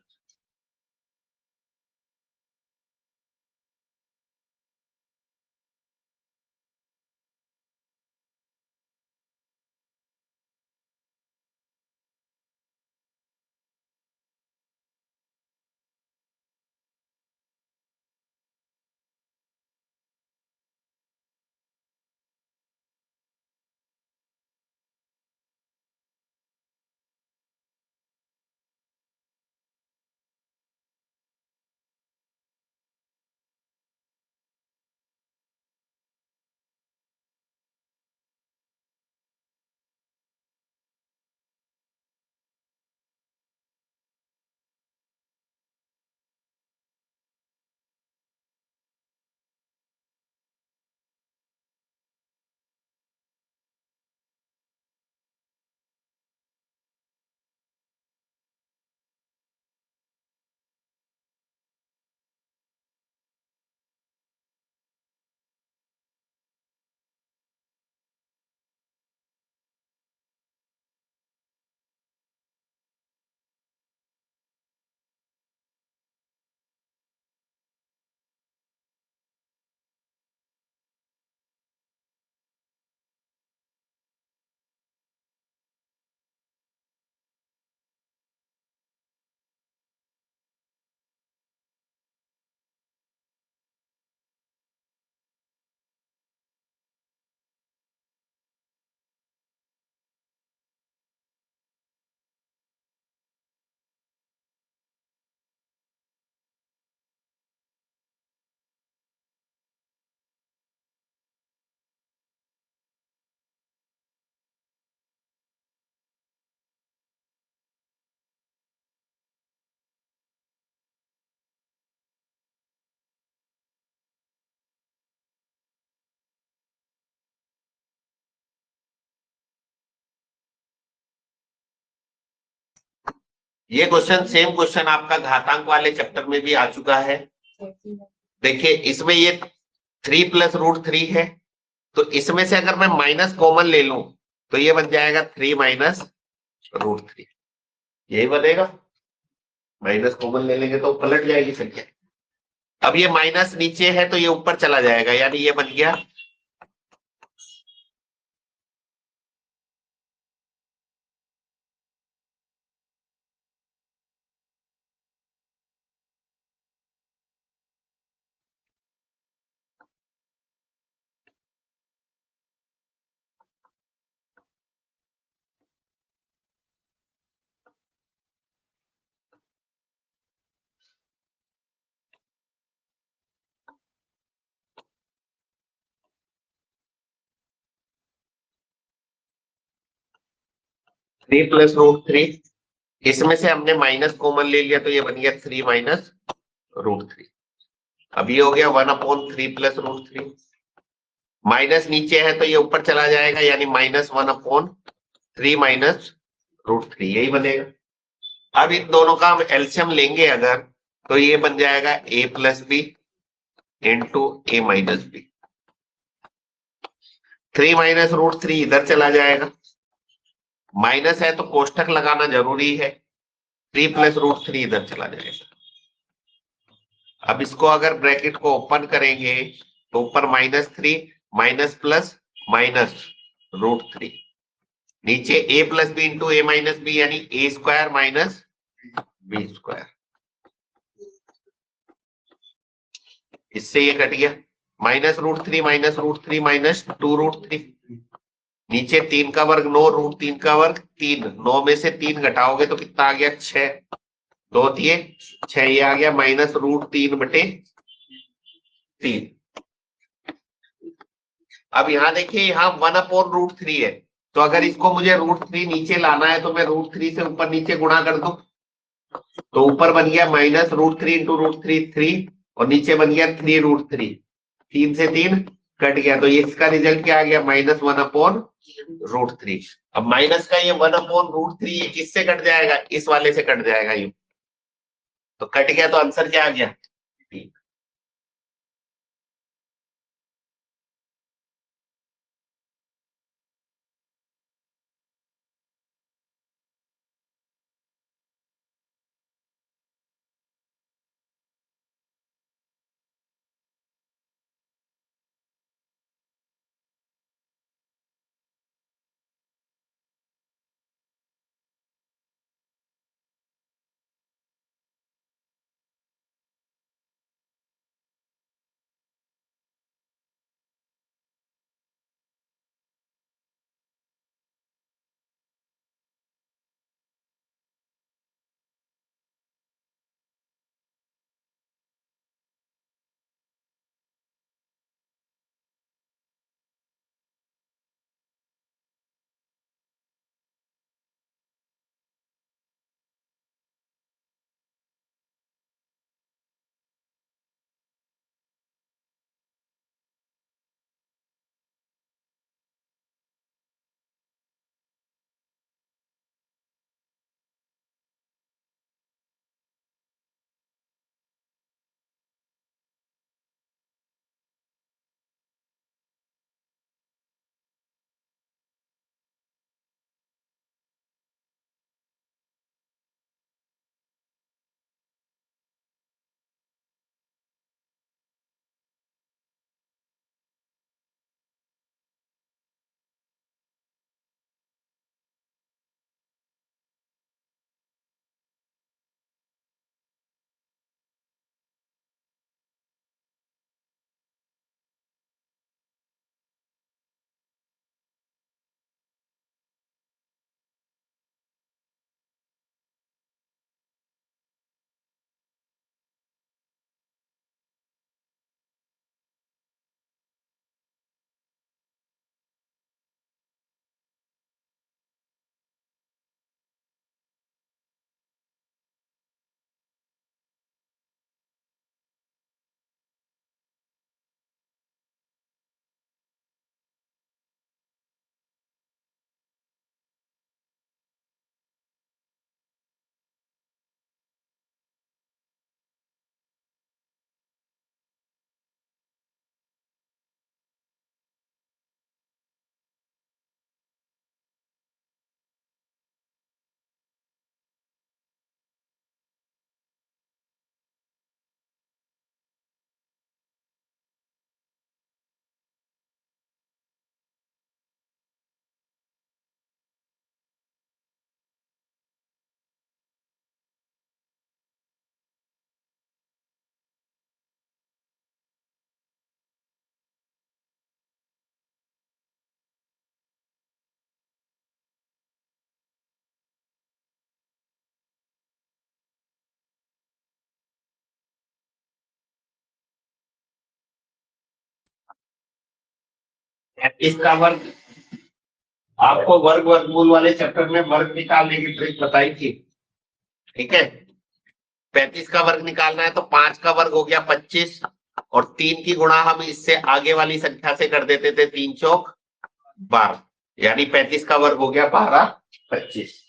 S1: ये क्वेश्चन सेम क्वेश्चन आपका घातांक वाले चैप्टर में भी आ चुका है। देखिए इसमें ये 3 + √3 है, तो इसमें से अगर मैं माइनस कॉमन ले लूं तो ये बन जाएगा 3 - √3। यही बनेगा। माइनस कॉमन ले लेंगे तो पलट जाएगी संख्या। अब ये माइनस नीचे है तो ये ऊपर चला जाएगा, यानी ये बन गया 3 + √3। इसमें से हमने माइनस कॉमन ले लिया तो ये बन गया 3 - √3। अब ये हो गया 1/3 + √3। माइनस नीचे है तो ये ऊपर चला जाएगा, यानी -1/3 - √3, यही बनेगा। अब इन दोनों का हम एलसीएम लेंगे अगर, तो ये बन जाएगा a + b इंटू a-b। 3 - √3 इधर चला जाएगा, माइनस है तो कोष्ठक लगाना जरूरी है। 3 + √3 इधर चला जाएगा। अब इसको अगर ब्रैकेट को ओपन करेंगे तो ऊपर -3 माइनस प्लस माइनस √3, नीचे a + b इंटू a-b, यानी a² - b²। इससे ये कट गया। -√3 -√3 -2√3, नीचे 3 का वर्ग 9 √3 का वर्ग 3, 9 में से 3 घटाओगे तो कितना आ गया 6, 2 दिए 6, ये आ गया -√3/3। अब यहाँ देखिए यहाँ 1/√3 है, तो अगर इसको मुझे √3 नीचे लाना है तो मैं √3 से ऊपर नीचे गुणा कर दूं, तो ऊपर बन गया -√3 इंटू √3 3, और नीचे बन गया 3√3, 3 से 3 कट गया, तो ये इसका रिजल्ट क्या आ गया -1/√3। अब माइनस का ये 1/√3 ये किससे कट जाएगा, इस वाले से कट जाएगा ये, तो कट गया, तो आंसर क्या आ गया। इसका वर्ग, आपको वर्ग वर्गमूल वाले चैप्टर में वर्ग निकालने की ट्रिक बताई थी, ठीक है। 35 का वर्ग निकालना है तो 5 का वर्ग हो गया 25, और 3 की गुणा हम इससे आगे वाली संख्या से कर देते थे, 3 चौक 12, यानी 35 का वर्ग हो गया 12 25।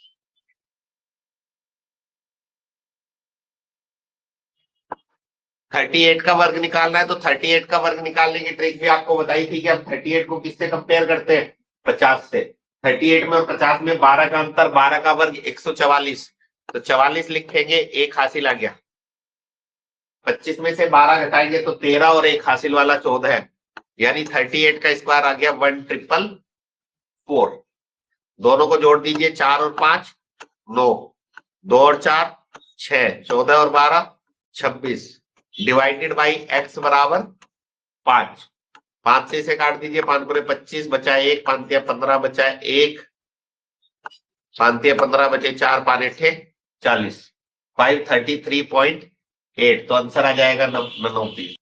S1: थर्टी एट का वर्ग निकालना है तो 38 का वर्ग निकालने की ट्रिक भी आपको बताई थी कि हम 38 को किससे कंपेयर करते हैं, 50 से। 38 में और 50 में 12 का अंतर, 12 का वर्ग 144, तो 44 लिखेंगे, एक हासिल आ गया। 25 में से 12 घटाएंगे तो 13, और एक हासिल वाला 14 है, यानी 38 का स्क्वायर आ गया 1444। दोनों को जोड़ दीजिए, 4 और 5 9, 2 और 4 6, 14 और 12 26, डिवाइडेड बाई x बराबर 5, 5 से इसे काट दीजिए, 5 पूरे 25 बचा 1, 5 या 15 बचा 1, 5 या 15 बचे 4, 5 अठे 40, 533.8। तो आंसर आ जाएगा 29।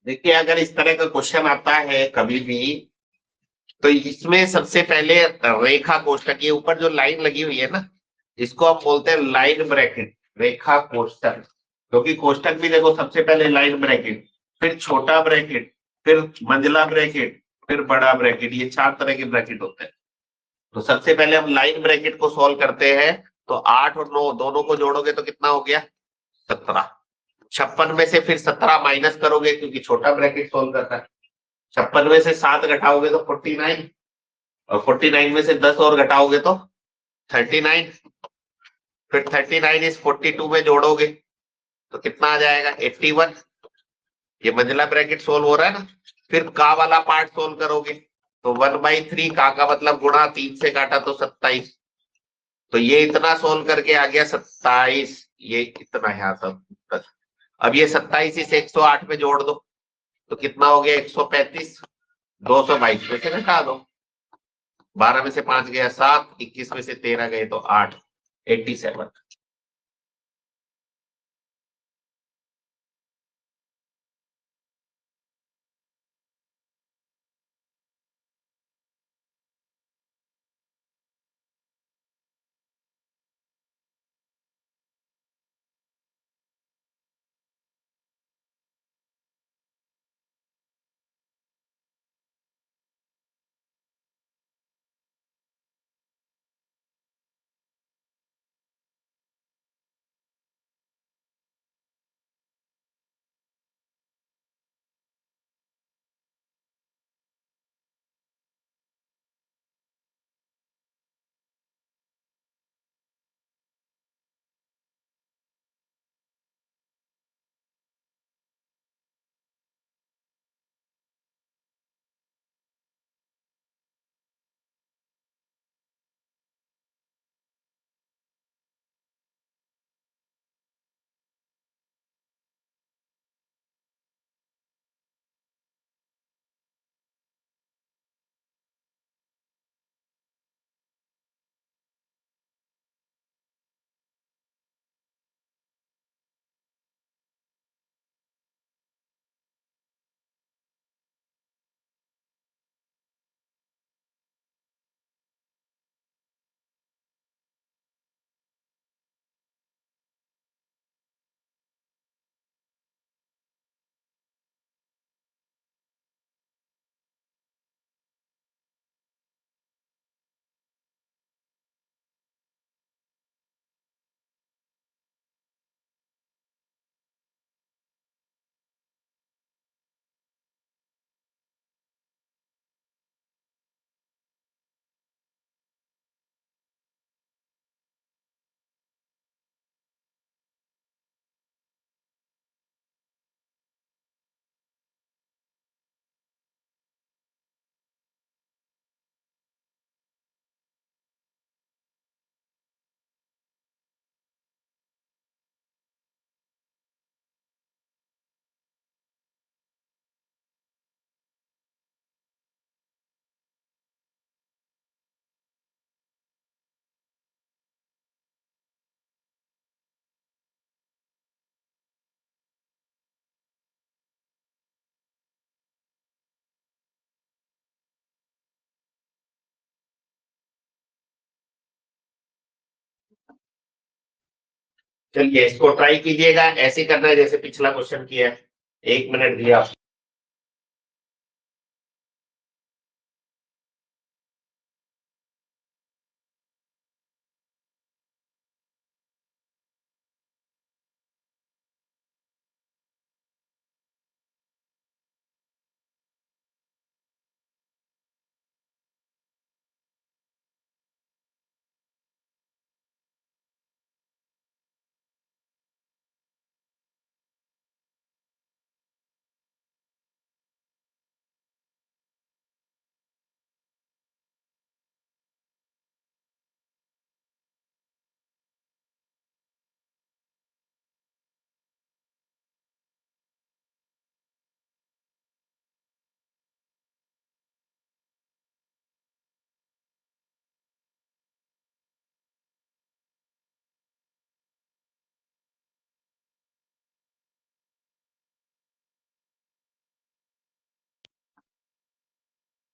S1: देखिए, अगर इस तरह का क्वेश्चन आता है कभी भी, तो इसमें सबसे पहले रेखा कोष्टक, ये ऊपर जो लाइन लगी हुई है ना, इसको हम बोलते हैं लाइन ब्रैकेट, रेखा कोष्टक। क्योंकि कोष्टक भी देखो, सबसे पहले लाइन ब्रैकेट, फिर छोटा ब्रैकेट, फिर मंझला ब्रैकेट, फिर बड़ा ब्रैकेट, ये 4 तरह के ब्रैकेट होते हैं। तो सबसे पहले हम लाइन ब्रैकेट को सॉल्व करते हैं। तो 8 और 9 दोनों को जोड़ोगे तो कितना हो गया? 17। 56 में से फिर 17 माइनस करोगे, क्योंकि छोटा ब्रैकेट सोल्व करता है। 56 में से 7 घटाओगे तो 49, और 49 में से 10 और घटाओगे तो 39, फिर 39 इस 42 में जोड़ोगे तो कितना आ जाएगा? 81। ये मंझला ब्रैकेट सोल्व हो रहा है ना। फिर का वाला पार्ट सोल्व करोगे तो 1/3, का मतलब गुणा, 3 से काटा तो 27। तो ये इतना सोल्व करके आ गया 27, ये इतना यहाँ सब। अब ये 27 इस 108 में जोड़ दो तो कितना हो गया? 135। 222 में से घटा दो, 12 में से 5 गया 7, 21 में से 13 गए तो 8, 87। चलिए इसको ट्राई कीजिएगा, ऐसे करना है जैसे पिछला क्वेश्चन किया है। 1 मिनट दिया।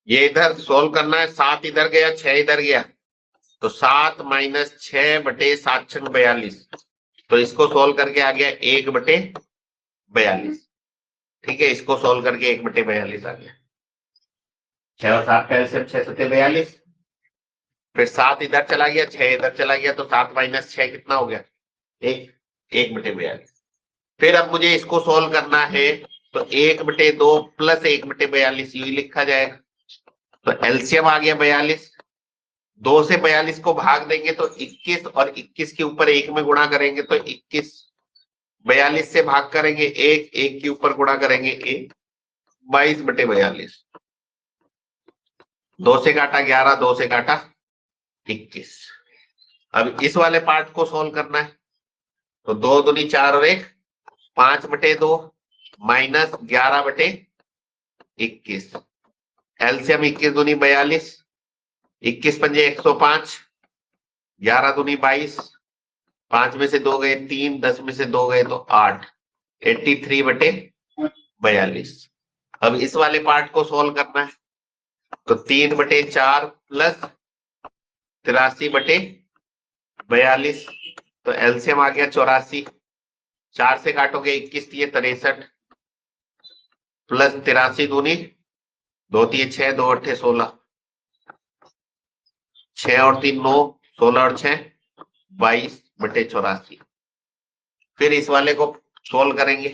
S1: ये इधर सोल्व करना है, 7 इधर गया 6 इधर गया, तो 7 - 6 बटे 7 × 42, तो इसको सोल्व करके आ गया 1/42। ठीक है, इसको सोल्व करके 1/42 आ गया। 6 और 7 का एलसीएम 6×7=42। फिर 7 इधर चला गया 6 इधर चला गया, तो 7 - 6 कितना हो गया? 1। 1/42। फिर अब मुझे इसको सोल्व करना है, तो 1/2 प्लस 1/42 यूं ही लिखा जाएगा। तो एलसीएम आ गया 42। 2 से 42 को भाग देंगे तो 21, और 21 के ऊपर 1 में गुणा करेंगे तो 21। 42 से भाग करेंगे 1, 1 के ऊपर गुणा करेंगे 1, 22/42। 2 से काटा 11, 2 से काटा 21। अब इस वाले पार्ट को सोल्व करना है, तो 2 दूनी 4 और 1 5/2 -11/21। एलसीएम 21 दूनी 42, 21 पंजे 105, 11 दूनी 22, 5 में से 2 गए 3, 10 में से 2 गए तो 8, 83/42। अब इस वाले पार्ट को सोल्व करना है, तो 3/4 प्लस 83/42, तो एलसीएम आ गया 84। 4 से काटोगे 21 दिए 63, प्लस 83 दूनी 2 दिए 6, 2 8 16, 6 और 3 9, 16 और 6 22/84। फिर इस वाले को सोल्व करेंगे,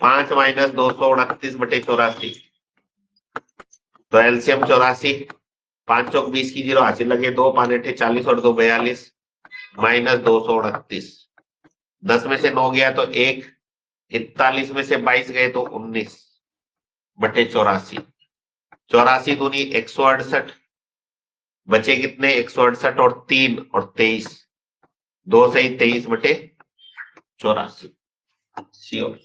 S1: 5 - 229/84, तो एलसीएम 84। 5 चौक 20 की 0 हासिल लगे, 2 5 8 40 और 2 42 -229। 10 में से 9 गया तो 1, 41 में से 22 गए तो 19/84। 84 दूनी 168, बचे कितने? 168 और 3 और 23, 2 से ही 23/84।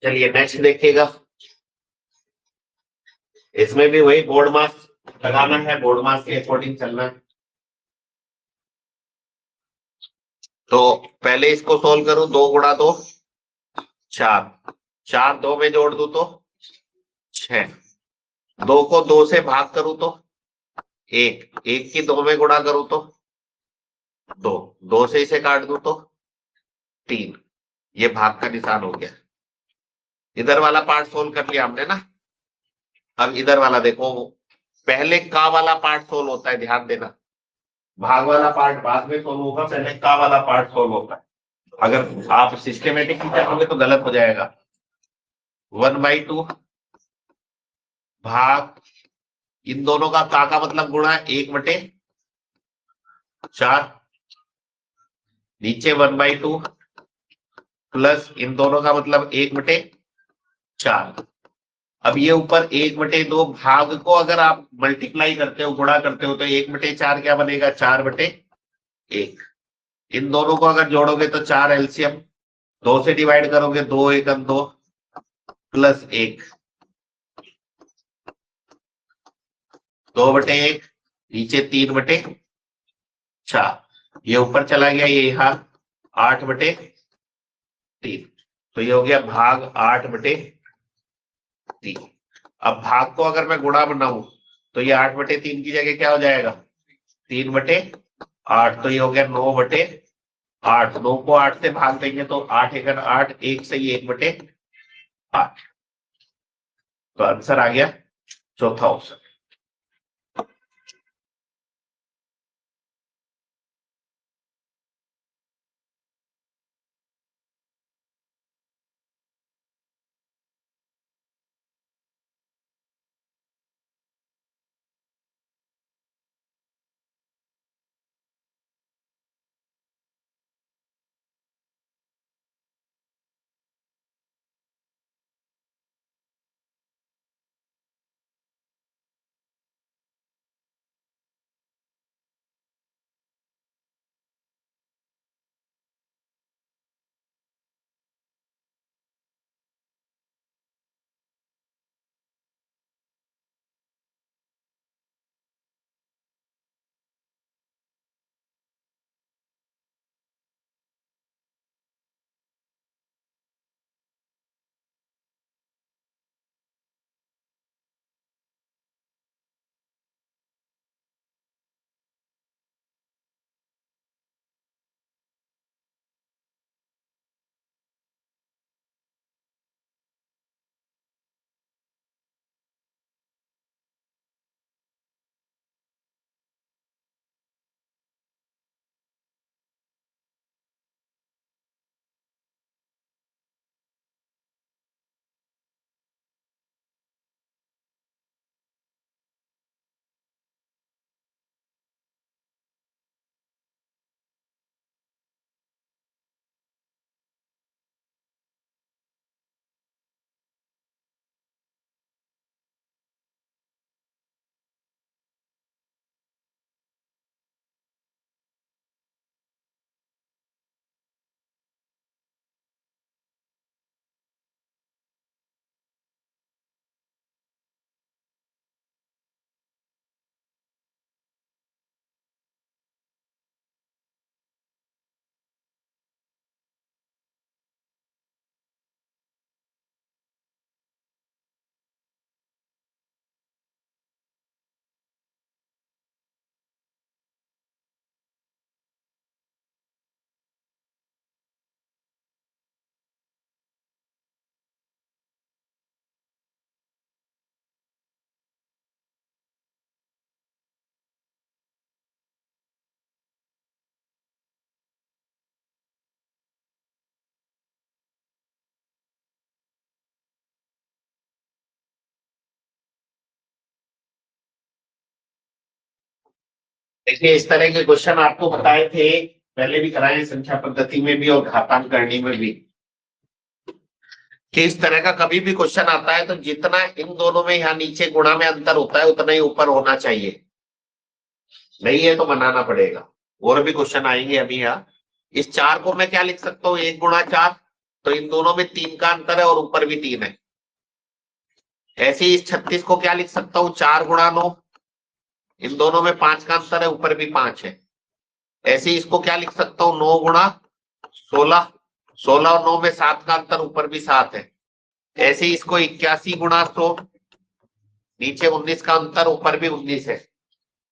S1: चलिए नेक्स्ट देखिएगा, इसमें भी वही बोर्ड मास लगाना है, बोर्ड मास के अकॉर्डिंग चलना है। तो पहले इसको सोल्व करूं, 2 × 2 4, 4 2 में जोड़ दूं तो 6, 2 को 2 से भाग करूं तो 1, 1 की 2 में गुणा करूं तो 2, 2 से इसे काट दूं तो 3, ये भाग का निशान हो गया। इधर वाला पार्ट सोल्व कर लिया हमने ना। अब इधर वाला देखो, पहले का वाला पार्ट सोल्व होता है, ध्यान देना, भाग वाला पार्ट बाद में सोल्व होगा, पहले का वाला पार्ट सोल्व होता है। अगर आप सिस्टमेटिक करोगे तो गलत हो जाएगा। 1/2 भाग, इन दोनों का मतलब गुणा 1/4, नीचे 1/2 प्लस इन दोनों का मतलब 1/4। अब ये ऊपर 1/2 भाग को अगर आप मल्टीप्लाई करते हो, गुणा करते हो, तो 1/4 क्या बनेगा, 4/1। इन दोनों को अगर जोड़ोगे तो 4 एलसीएम, 2 से डिवाइड करोगे 2 × 2 प्लस 1, 2/1, नीचे 3/4, ये ऊपर चला गया, ये यहाँ 8/3, तो ये हो गया भाग 8/3। अब भाग को अगर मैं गुणा बनाऊं तो ये 8/3 की जगह क्या हो जाएगा, 3/8, तो ये हो गया 9/8। 9 को 8 से भाग देंगे तो 8 × 8, 1 से ही 1/8, तो आंसर आ गया चौथा ऑप्शन। देखिए इस तरह के क्वेश्चन आपको बताए थे, पहले भी कराए संख्या पद्धति में भी और घातांक करनी में भी, कि इस तरह का कभी भी क्वेश्चन आता है तो जितना इन दोनों में यहाँ नीचे गुणा में अंतर होता है उतना ही ऊपर होना चाहिए, नहीं है तो बनाना पड़ेगा। और भी क्वेश्चन आएंगे अभी यहाँ। इस 4 को मैं क्या लिख सकता हूँ, 1 × 4, तो इन दोनों में 3 का अंतर है और ऊपर भी 3 है। ऐसे ही इस 36 को क्या लिख सकता हूं, 4 गुणा 9, इन दोनों में 5 का अंतर है, ऊपर भी 5 है। ऐसे ही इसको क्या लिख सकता हूं, 9 गुणा 16, 16 और 9 में 7 का अंतर, ऊपर भी 7 है। ऐसे ही इसको 81 गुणा 100, नीचे 19 का अंतर, ऊपर भी 19 है।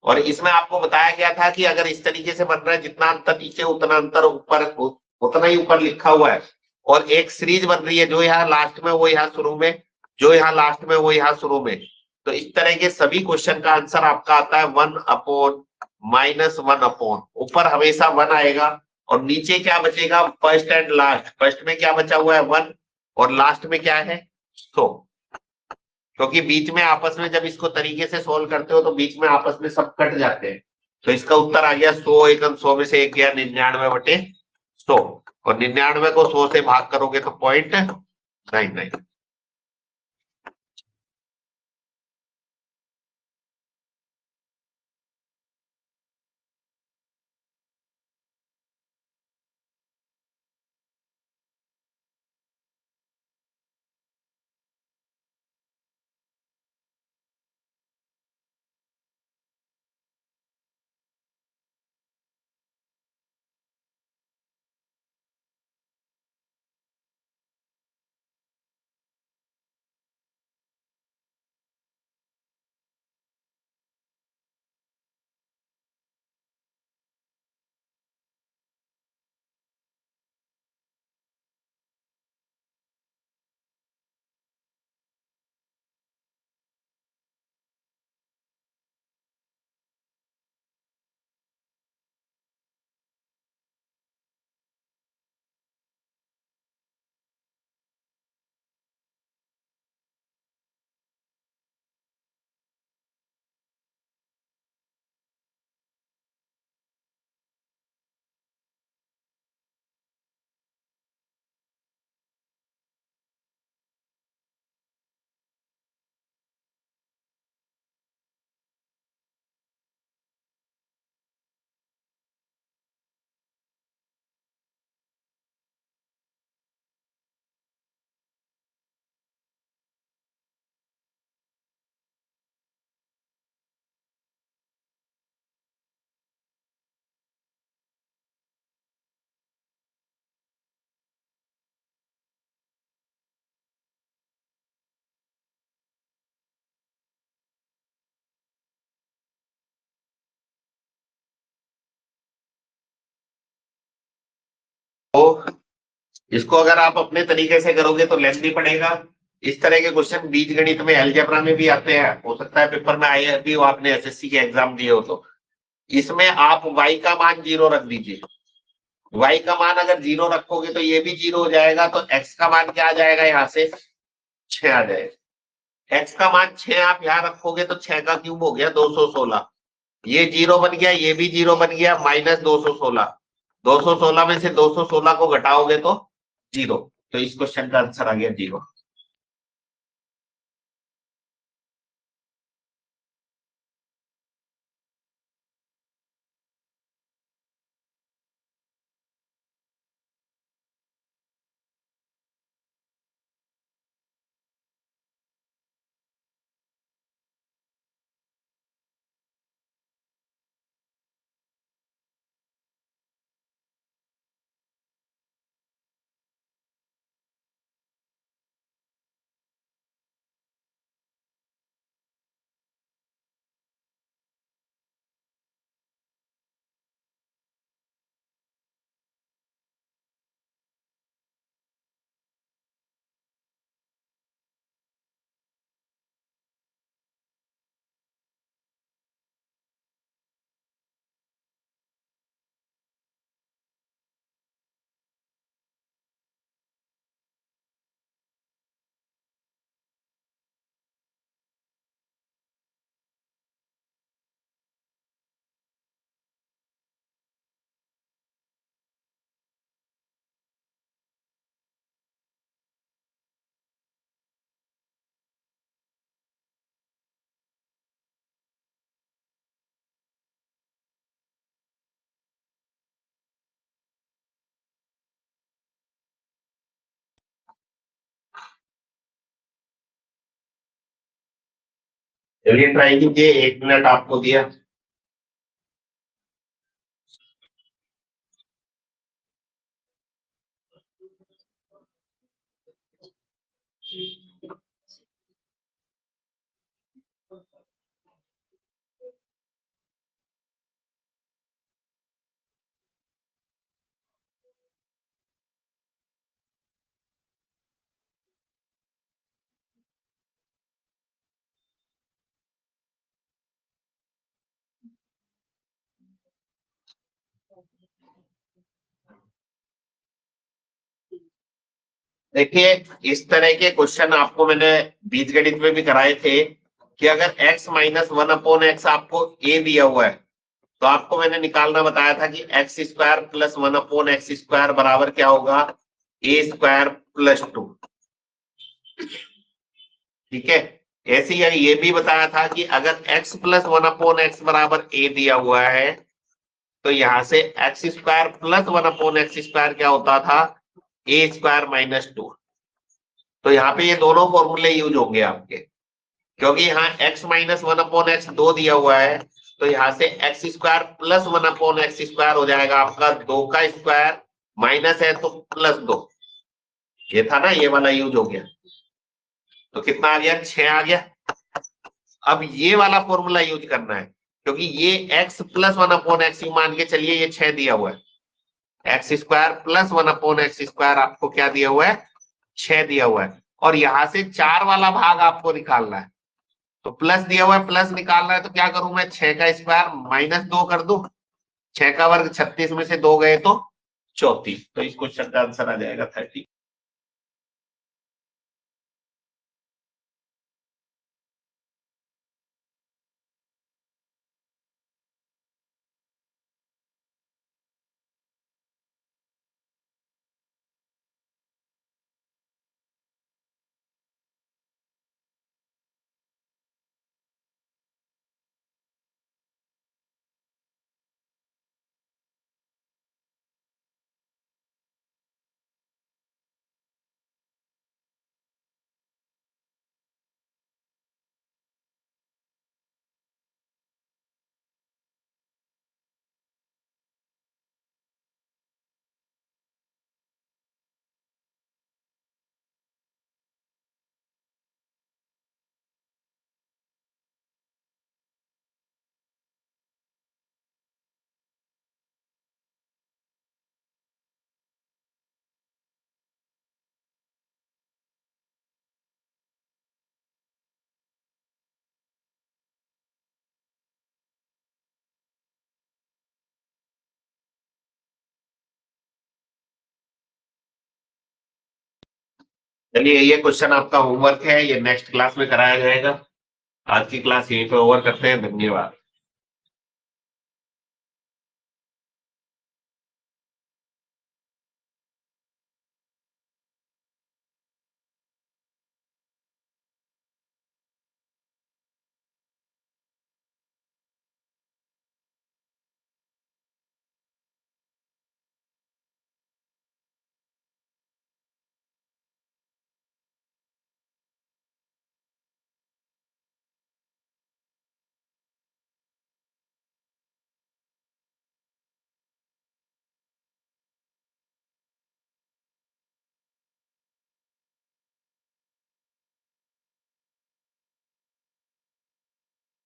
S1: और इसमें आपको बताया गया था कि अगर इस तरीके से बन रहा है, जितना अंतर नीचे उतना अंतर ऊपर, उतना ही ऊपर लिखा हुआ है, और एक सीरीज बन रही है, जो यहाँ लास्ट में वो यहाँ शुरू में, जो यहाँ लास्ट में वो यहाँ शुरू में, तो इस तरह के सभी क्वेश्चन का आंसर आपका आता है 1/-1/, ऊपर हमेशा 1 आएगा और नीचे क्या बचेगा, फर्स्ट एंड लास्ट। फर्स्ट में क्या बचा हुआ है, 1, और लास्ट में क्या है, 100। क्योंकि बीच में आपस में जब इसको तरीके से सोल्व करते हो तो बीच में आपस में सब कट जाते हैं। तो इसका उत्तर आ गया 100, 100 में से 1 गया 99/100, और 99 को 100 से भाग करोगे तो 0.99। तो इसको अगर आप अपने तरीके से करोगे तो लेंथी पड़ेगा। इस तरह के क्वेश्चन बीज गणित में, अलजेब्रा में भी आते हैं, हो सकता है पेपर में आए भी हो, आपने एसएससी के एग्जाम दिए हो तो। इसमें आप y का मान 0 रख दीजिए। y का मान अगर 0 रखोगे तो ये भी 0 हो जाएगा, तो x का मान क्या आ जाएगा, यहाँ से 6 आ जाएगा। x का मान 6 आप यहाँ रखोगे तो 6 का क्यूब हो गया 216, ये 0 बन गया, ये भी 0 बन गया, -216, 216 में से 216 को घटाओगे तो 0। तो इस क्वेश्चन का आंसर आ गया 0। चलिए ट्राई कीजिए, 1 मिनट आपको दिया। देखिए, इस तरह के क्वेश्चन आपको मैंने बीजगणित में भी कराए थे कि अगर x माइनस 1/x आपको a दिया हुआ है, तो आपको मैंने निकालना बताया था कि x square plus 1/x square बराबर क्या होगा, a स्क्वायर प्लस 2। ठीक है, ऐसे ही ये भी बताया था कि अगर x प्लस 1/x बराबर a दिया हुआ है, तो यहां से x square plus 1/x square क्या होता था, a स्क्वायर माइनस 2। तो यहाँ पे ये दोनों फॉर्मूले यूज होंगे आपके, क्योंकि यहाँ x माइनस 1/x 2 दिया हुआ है, तो यहाँ से x square plus 1/x square हो जाएगा आपका 2 का स्क्वायर, माइनस है तो प्लस 2। ये था ना, ये वाला यूज हो गया। तो कितना आ गया, 6 आ गया। अब ये वाला फॉर्मूला यूज करना है, क्योंकि ये x प्लस 1/x मान के चलिए, ये 6 दिया हुआ है। X square plus 1/x square आपको क्या दिया हुआ है, 6 दिया हुआ है। और यहां से 4 वाला भाग आपको निकालना है, तो प्लस दिया हुआ है, प्लस निकालना है, तो क्या करूं मैं, 6 का स्क्वायर -2 कर दूं। 6 का वर्ग 36 में से 2 गए तो 34। तो इस क्वेश्चन का आंसर आ जाएगा 30। चलिए, ये क्वेश्चन आपका होमवर्क है, ये नेक्स्ट क्लास में कराया जाएगा। आज की क्लास यहीं पे ओवर करते हैं, धन्यवाद।